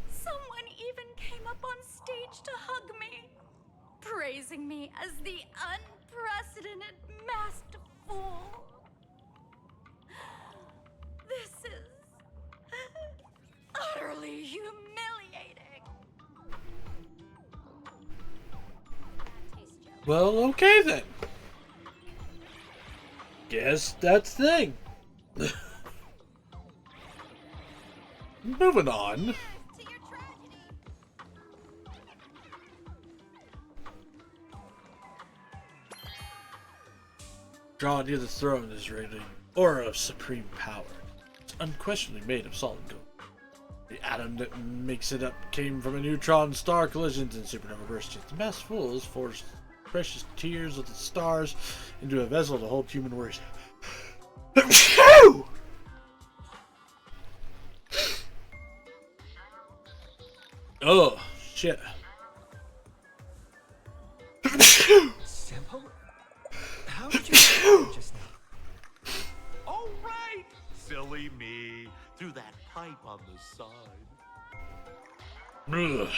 Someone even came up on stage to hug me, praising me as the unprecedented masked fool. This is utterly humiliating. Well, okay then. Guess that's the thing. Moving on. Drawn near the throne is radiating aura of supreme power. It's unquestionably made of solid gold. The atom that makes it up came from a neutron star collisions and supernova bursts. The masked fools forced precious tears of the stars into a vessel to hold human worries. Oh, shit. Simple? How did you get just now? All right, silly me. Through that pipe on the side. Ugh.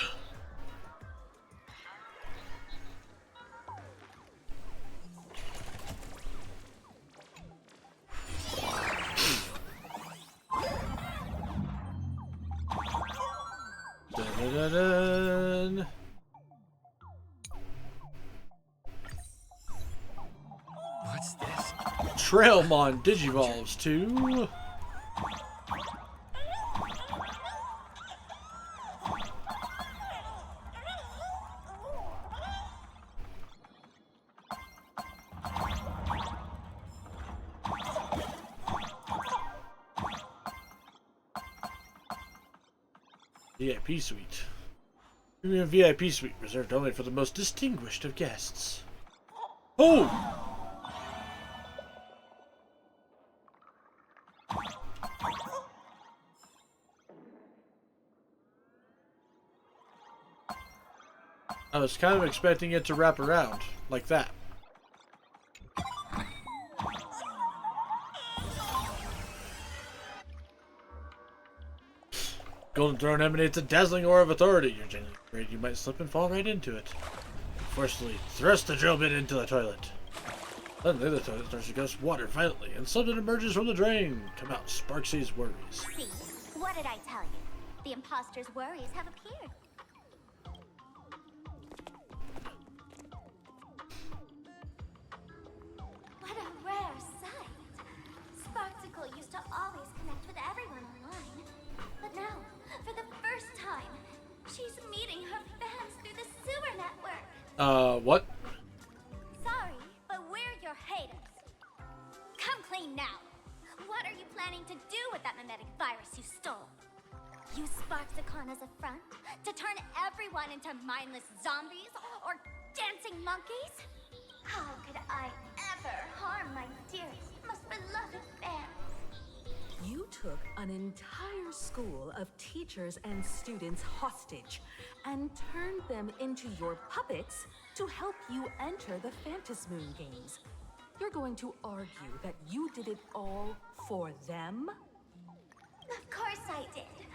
Dun-dun-dun. What's this? Trailmon Digivolves to VIP suite. Premium VIP suite reserved only for the most distinguished of guests. Oh! I was kind of expecting it to wrap around like that. Golden Throne emanates a dazzling aura of authority. You're genuinely afraid you might slip and fall right into it. Forcefully thrust the drill bit into the toilet. Suddenly the toilet starts to gust water violently, and something emerges from the drain. Come out, Sparksy's worries. See, what did I tell you? The imposter's worries have appeared. What a rare sight. Sparksicle used to always connect with everyone online. But now, for the first time, she's meeting her fans through the sewer network. What? Sorry, but we're your haters. Come clean now. What are you planning to do with that mimetic virus you stole? Use Sparksicon as a front to turn everyone into mindless zombies or dancing monkeys? How could I ever harm my dearest, most beloved fans? You took an entire school of teachers and students hostage and turned them into your puppets to help you enter the Phantasmoon Games. You're going to argue that you did it all for them? Of course I did.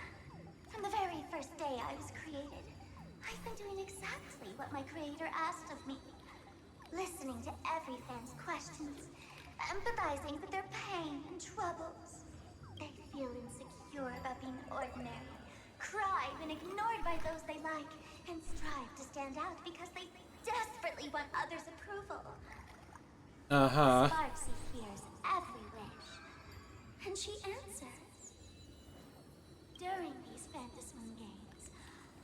From the very first day I was created, I've been doing exactly what my creator asked of me. Listening to every fan's questions, empathizing with their pain and troubles. They feel insecure about being ordinary, cry when ignored by those they like, and strive to stand out because they desperately want others' approval. Sparksy hears every wish, and she answers. During these Phantasmoon Games,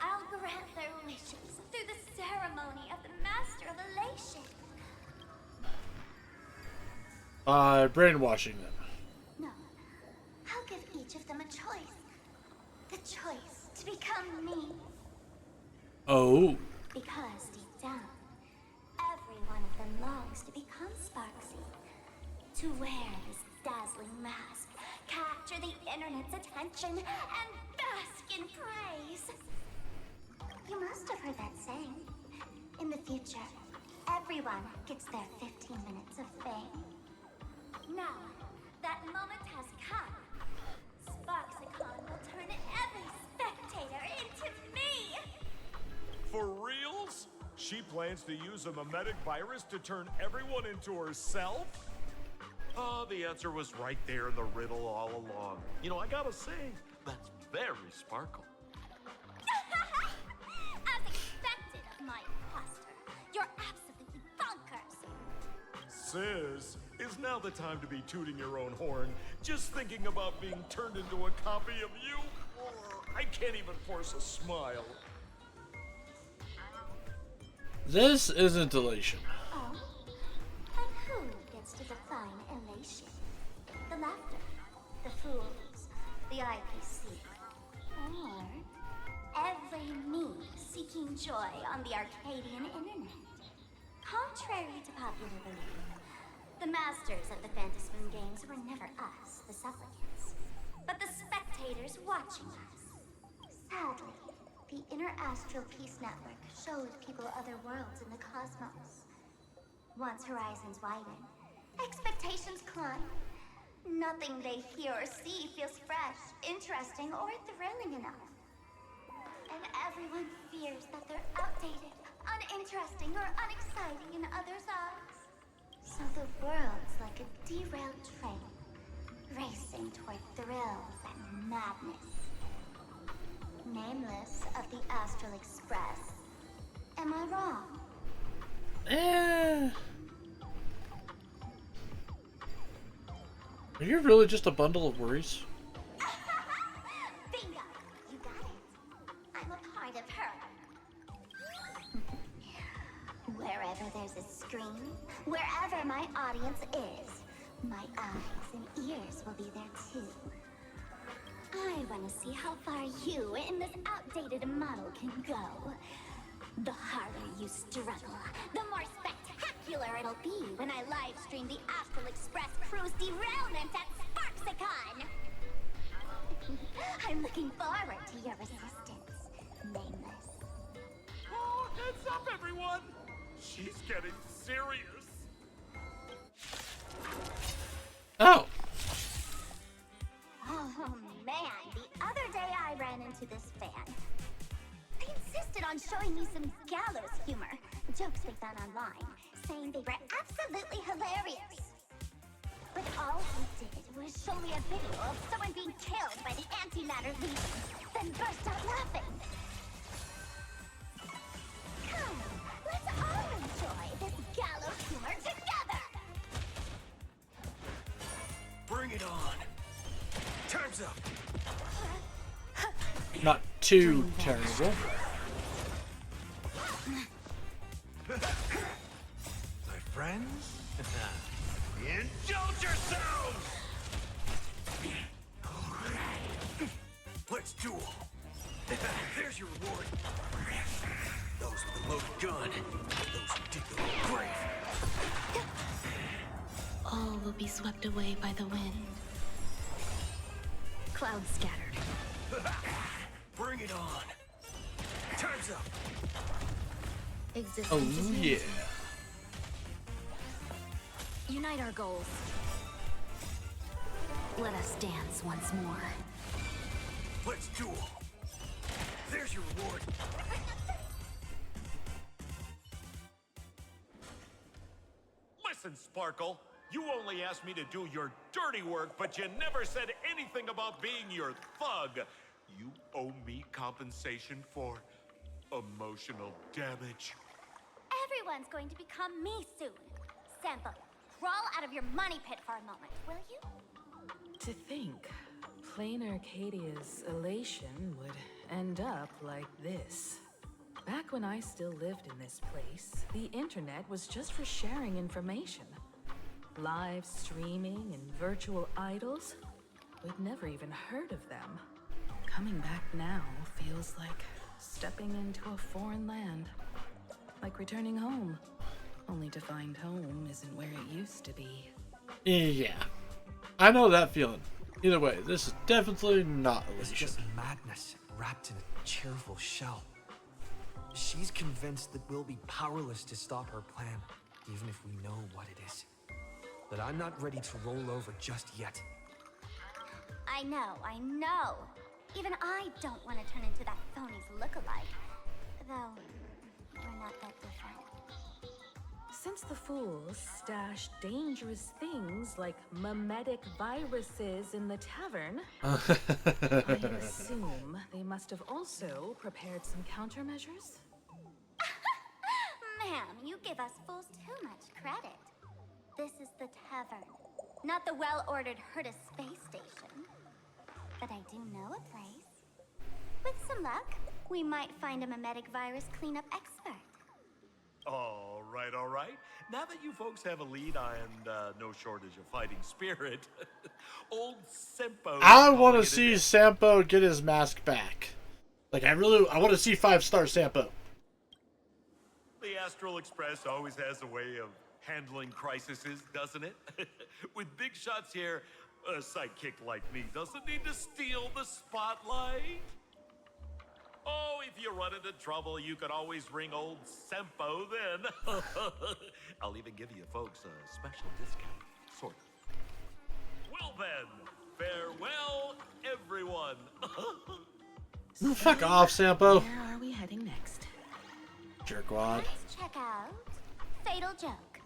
I'll grant their wishes through the ceremony of the Master of Elation. By brainwashing them. No, I'll give each of them a choice. The choice to become me. Oh. Because deep down, every one of them longs to become Sparksy. To wear this dazzling mask, capture the internet's attention, and bask in praise. You must have heard that saying. In the future, everyone gets their 15 minutes of fame. Now, that moment has come. Sparksicon will turn every spectator into me! For reals? She plans to use a mimetic virus to turn everyone into herself? The answer was right there in the riddle all along. You know, I gotta say, that's very Sparkle. As expected of my imposter, you're absolutely bonkers! Sis, is now the time to be tooting your own horn, just thinking about being turned into a copy of you? I can't even force a smile. This isn't elation. Oh? And who gets to define elation? The laughter, the fools, the IPC, or every me seeking joy on the Arcadian internet? Contrary to popular belief, the masters of the Phantasmoon Games were never us, the supplicants, but the spectators watching us. Sadly, the Inner Astral Peace Network showed people other worlds in the cosmos. Once horizons widen, expectations climb. Nothing they hear or see feels fresh, interesting, or thrilling enough. And everyone fears that they're outdated, uninteresting, or unexciting in others' eyes. So the world's like a derailed train, racing toward thrills and madness. Nameless of the Astral Express. Am I wrong? Are you really just a bundle of worries? Bingo! You got it. I'm a part of her. Wherever there's a screen, wherever my audience is, my eyes and ears will be there too. I want to see how far you in this outdated model can go. The harder you struggle, the more spectacular it'll be when I live stream the Astral Express cruise derailment at Sparksicon. I'm looking forward to your resistance, Nameless. Oh, heads up, everyone! She's getting serious. Oh. Oh man, the other day I ran into this fan. They insisted on showing me some gallows humor, jokes they found online, saying they were absolutely hilarious. But all he did was show me a video of someone being killed by the antimatter legion, then burst out laughing. Come, let's all enjoy this gallows humor together! Bring it on. Time's up. Not too terrible. My friends? Indulge yourselves! Let's duel. There's your reward. Those with the loaded gun. Those who dig their own grave. All will be swept away by the wind. Clouds scattered. Bring it on. Time's up. Existence Oh is yeah. limited. Unite our goals. Let us dance once more. Let's duel. There's your reward. Listen, Sparkle. You only asked me to do your dirty work, but you never said anything about being your thug. You owe me compensation for emotional damage. Everyone's going to become me soon. Sample, crawl out of your money pit for a moment, will you? To think, plain Arcadia's elation would end up like this. Back when I still lived in this place, the internet was just for sharing information. Live streaming and virtual idols? We'd never even heard of them. Coming back now feels like stepping into a foreign land. Like returning home. Only to find home isn't where it used to be. Yeah. I know that feeling. Either way, this is definitely not It's elation. just madness wrapped in a cheerful shell. She's convinced that we'll be powerless to stop her plan, even if we know what it is. But I'm not ready to roll over just yet. I know. Even I don't want to turn into that phony's lookalike. Though, we're not that different. Since the fools stash dangerous things like mimetic viruses in the tavern, I assume they must have also prepared some countermeasures? Ma'am, you give us fools too much credit. This is the tavern, not the well-ordered Herta space station. But I do know a place. With some luck, we might find a mimetic virus cleanup expert. All right. Now that you folks have a lead and no shortage of fighting spirit, old Sempo. I want to see Sampo get his mask back. Like, I want to see 5-star Sampo. The Astral Express always has a way of handling crises, doesn't it? With big shots here, a sidekick like me doesn't need to steal the spotlight. Oh, if you run into trouble, you can always ring old Sempo then. I'll even give you folks a special discount, sort of. Well then, farewell, everyone. Fuck off, Sampo. Where are we heading next? Jerkwad. Let's check out Fatal Joke.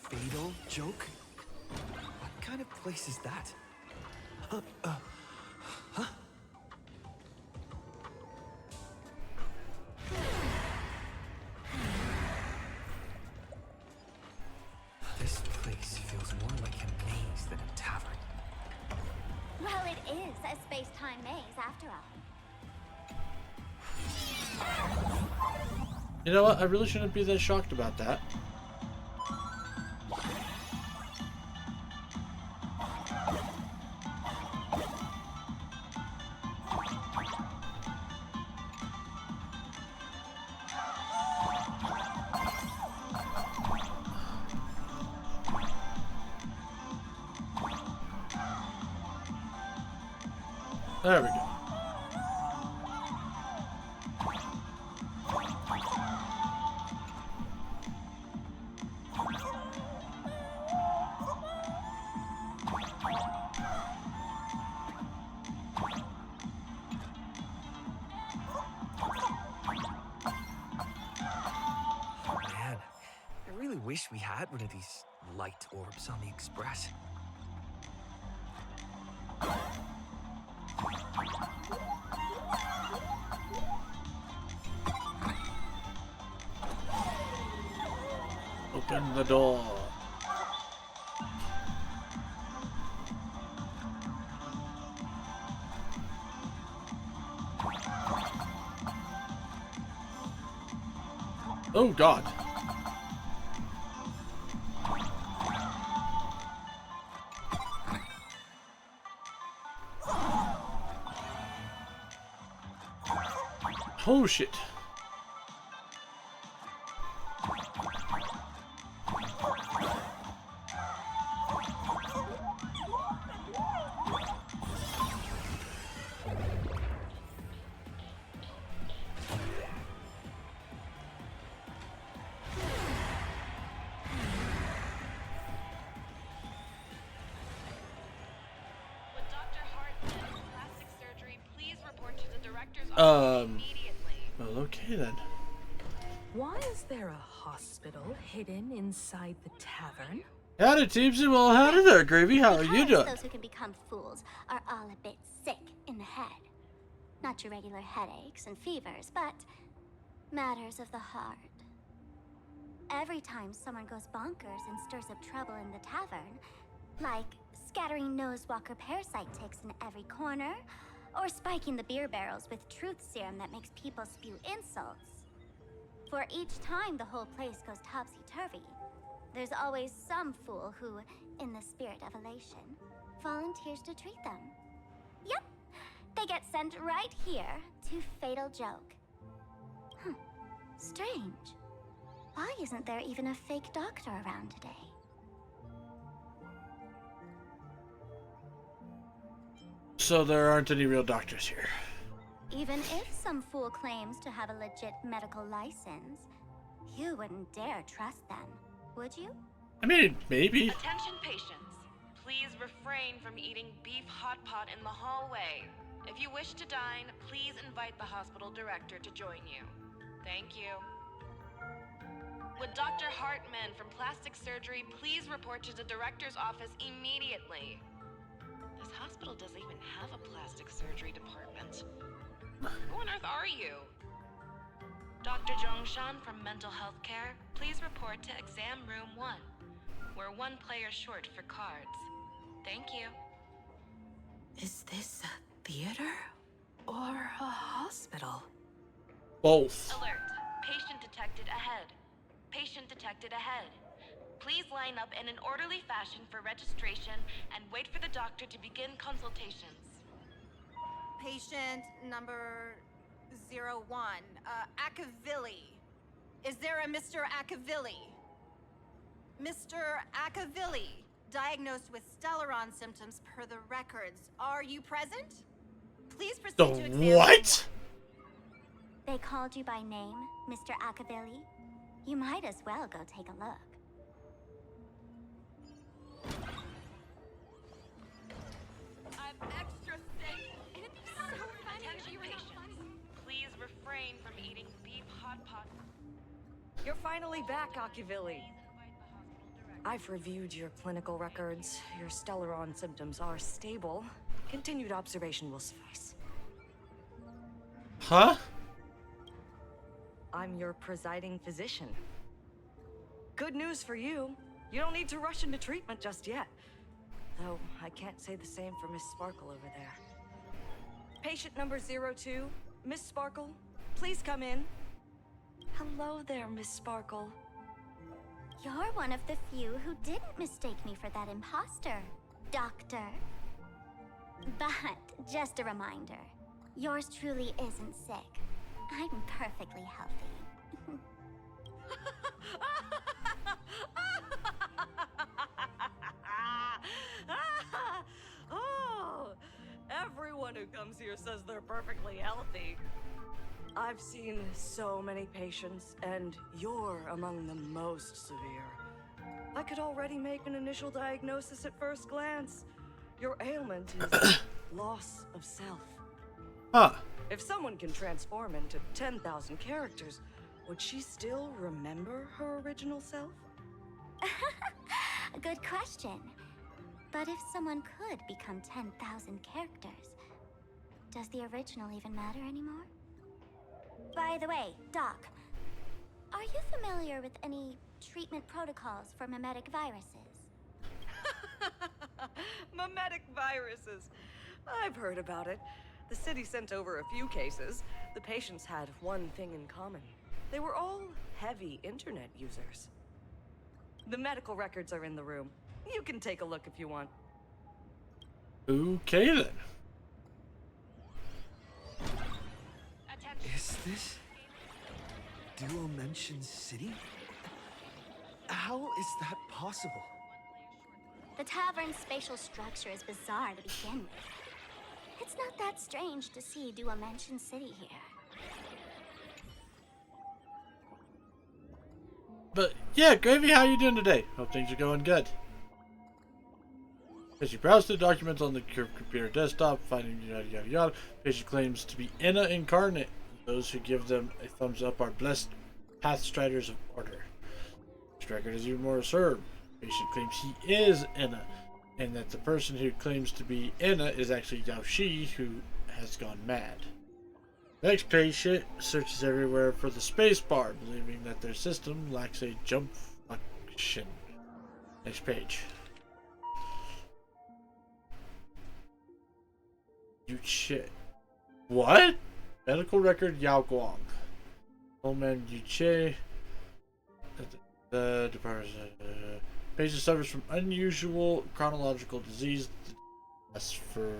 Fatal joke? What kind of place is that? is a space-time maze after all. You know what? I really shouldn't be that shocked about that. There we go. Man, I really wish we had one of these light orbs on the Express. Open the door. Oh God. Oh shit. Well, okay then. Why is there a hospital hidden inside the tavern? Howdy, Teamsy. Well, howdy there, Gravy. How are you doing? Those who can become fools are all a bit sick in the head. Not your regular headaches and fevers, but matters of the heart. Every time someone goes bonkers and stirs up trouble in the tavern, like scattering nosewalker parasite ticks in every corner, or spiking the beer barrels with truth serum that makes people spew insults. For each time the whole place goes topsy-turvy, there's always some fool who, in the spirit of elation, volunteers to treat them. Yep, they get sent right here to Fatal Joke. Strange. Why isn't there even a fake doctor around today? So there aren't any real doctors here. Even if some fool claims to have a legit medical license, you wouldn't dare trust them, would you? I mean, maybe. Attention patients. Please refrain from eating beef hot pot in the hallway. If you wish to dine, please invite the hospital director to join you. Thank you. Would Dr. Hartman from Plastic Surgery please report to the director's office immediately? This hospital doesn't even have a plastic surgery department. Who on earth are you? Dr. Zhongshan from Mental Health Care, please report to exam room 1. We're 1 player short for cards. Thank you. Is this a theater or a hospital? Both. Alert. Patient detected ahead. Patient detected ahead. Please line up in an orderly fashion for registration and wait for the doctor to begin consultations. Patient number 01, Akavilli. Is there a Mr. Akavilli? Mr. Akavilli, diagnosed with Stellaron symptoms per the records. Are you present? Please proceed to examine. What? They called you by name, Mr. Akavilli? You might as well go take a look. I'm extra sick. It's so funny. Attention patients. Please refrain from eating beef hot pot. You're finally back, Akavilli. I've reviewed your clinical records. Your Stellaron symptoms are stable. Continued observation will suffice. Huh? I'm your presiding physician. Good news for you. You don't need to rush into treatment just yet. Though I can't say the same for Miss Sparkle over there. Patient number 02, Miss Sparkle, please come in. Hello there, Miss Sparkle. You're one of the few who didn't mistake me for that imposter, Doctor. But just a reminder, yours truly isn't sick. I'm perfectly healthy. Oh, everyone who comes here says they're perfectly healthy. I've seen so many patients, and you're among the most severe. I could already make an initial diagnosis at first glance. Your ailment is loss of self. Huh. If someone can transform into 10,000 characters, would she still remember her original self? Good question. But if someone could become 10,000 characters, does the original even matter anymore? By the way, Doc, are you familiar with any treatment protocols for mimetic viruses? Mimetic viruses. I've heard about it. The city sent over a few cases. The patients had one thing in common. They were all heavy internet users. The medical records are in the room. You can take a look if you want. Okay then. Is this Dual-Mention City? How is that possible? The tavern's spatial structure is bizarre to begin with. It's not that strange to see Dual-Mention City here. But yeah, Gravy, how you doing today? Hope things are going good. As you browse the documents on the computer desktop, finding yada yada yada, patient claims to be Inna incarnate. Those who give them a thumbs up are blessed pathstriders of order. This record is even more absurd. Patient claims he is Inna, and that the person who claims to be Inna is actually Yao Shi, who has gone mad. Next patient searches everywhere for the space bar, believing that their system lacks a jump function. Next page. You shit. What? Medical record Yao Guang. Oldman Yuche. The department. Patient suffers from unusual chronological disease. Lasts for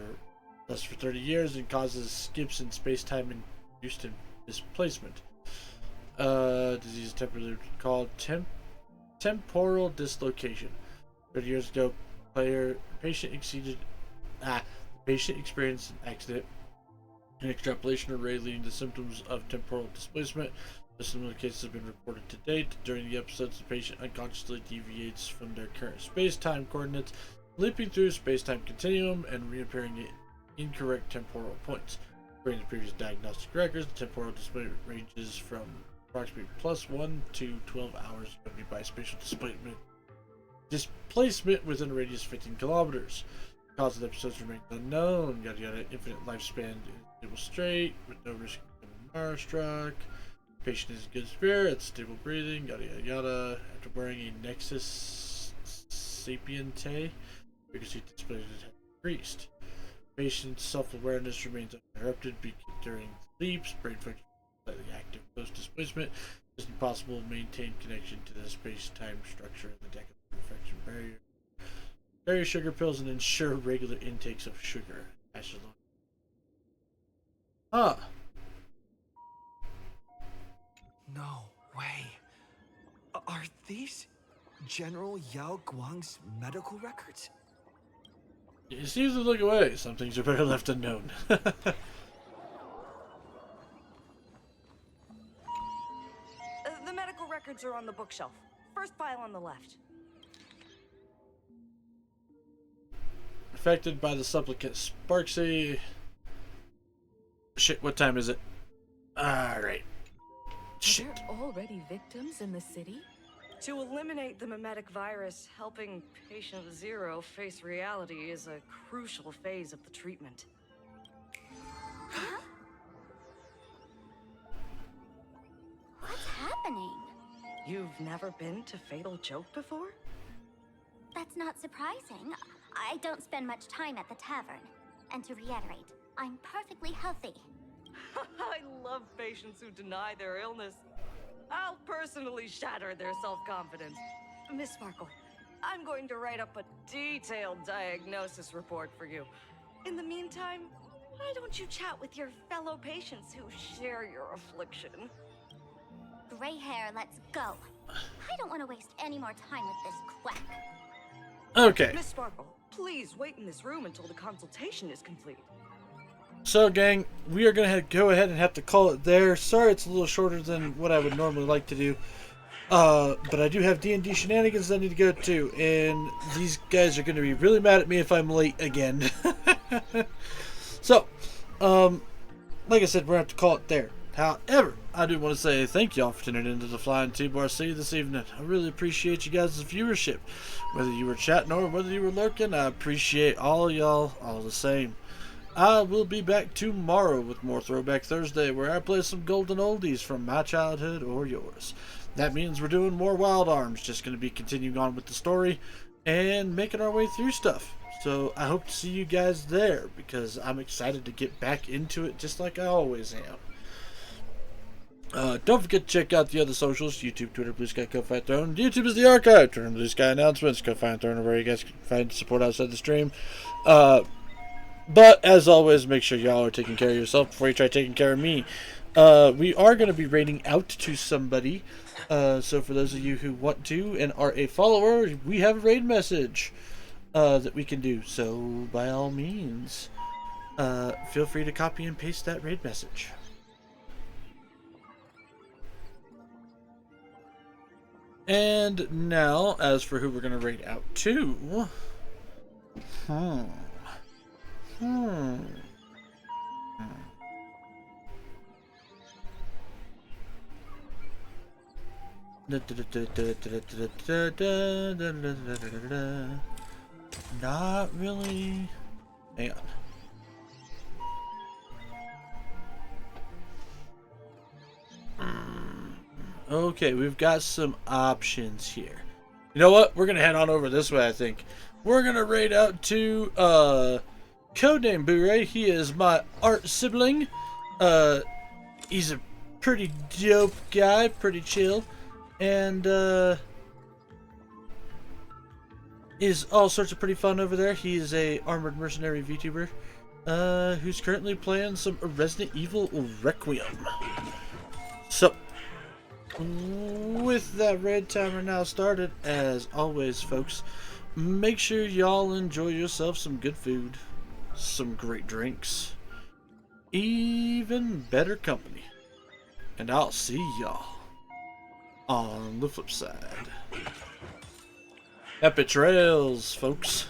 30 years and causes skips in space-time induced displacement. Disease temporarily called temporal dislocation. 30 years ago, patient experienced an accident. An extrapolation array leading to symptoms of temporal displacement. Similar cases have been reported to date. During the episodes, the patient unconsciously deviates from their current space-time coordinates, leaping through space-time continuum and reappearing at incorrect temporal points. According to previous diagnostic records, the temporal displacement ranges from approximately +1 to 12 hours, accompanied by spatial displacement within a radius of 15 kilometers. The cause of the episodes remains unknown. Yada yada. Infinite lifespan is stable straight with no risk of becoming struck. Patient is in good spirits, stable breathing. Yada yada yada. After wearing a Nexus Sapiente, frequency displacement has increased. Patient's self-awareness remains uninterrupted during sleeps. Brain function is slightly active post-displacement. It is impossible to maintain connection to the space-time structure in the deck of the infection barrier. Carry sugar pills and ensure regular intakes of sugar. Huh. No way. Are these General Yao Guang's medical records? It seems to look away. Some things are better left unknown. The medical records are on the bookshelf. First pile on the left. Affected by the supplicant Sparksy. Shit, what time is it? Alright. Shit. Are there already victims in the city? To eliminate the mimetic virus, helping Patient Zero face reality is a crucial phase of the treatment. Huh? What's happening? You've never been to Fatal Joke before? That's not surprising. I don't spend much time at the tavern. And to reiterate, I'm perfectly healthy. I love patients who deny their illness. I'll personally shatter their self-confidence. Miss Sparkle, I'm going to write up a detailed diagnosis report for you. In the meantime, why don't you chat with your fellow patients who share your affliction? Gray hair, let's go. I don't want to waste any more time with this quack. Okay. Miss Sparkle, please wait in this room until the consultation is complete. So, gang, we are going to go ahead and have to call it there. Sorry it's a little shorter than what I would normally like to do. But I do have D&D shenanigans I need to go to, and these guys are going to be really mad at me if I'm late again. So, like I said, we're going to have to call it there. However, I do want to say thank y'all for tuning into the Flying T-Bar City this evening. I really appreciate you guys' viewership. Whether you were chatting or whether you were lurking, I appreciate all y'all all the same. I will be back tomorrow with more Throwback Thursday, where I play some golden oldies from my childhood or yours. That means we're doing more Wild Arms, just going to be continuing on with the story and making our way through stuff. So I hope to see you guys there, because I'm excited to get back into it just like I always am. Don't forget to check out the other socials: YouTube, Twitter, Blue Sky, Ko-Fi, Throne. YouTube is the archive. Twitter, Blue Sky announcements. Ko-Fi, Throne, where you guys can find support outside the stream. But, as always, make sure y'all are taking care of yourself before you try taking care of me. We are going to be raiding out to somebody. So for those of you who want to and are a follower, we have a raid message that we can do. So, by all means, feel free to copy and paste that raid message. And now, as for who we're going to raid out to... Not really. Hang on. Okay, we've got some options here. You know what? We're gonna head on over this way, I think. We're gonna raid out to Codename Boo-Ray. He is my art sibling. He's a pretty dope guy, pretty chill, and is all sorts of pretty fun over there. He is a armored mercenary VTuber who's currently playing some Resident Evil Requiem. So, with that raid timer now started, as always, folks, make sure y'all enjoy yourself some good food, some great drinks, even better company. And I'll see y'all on the flip side. Happy trails, folks.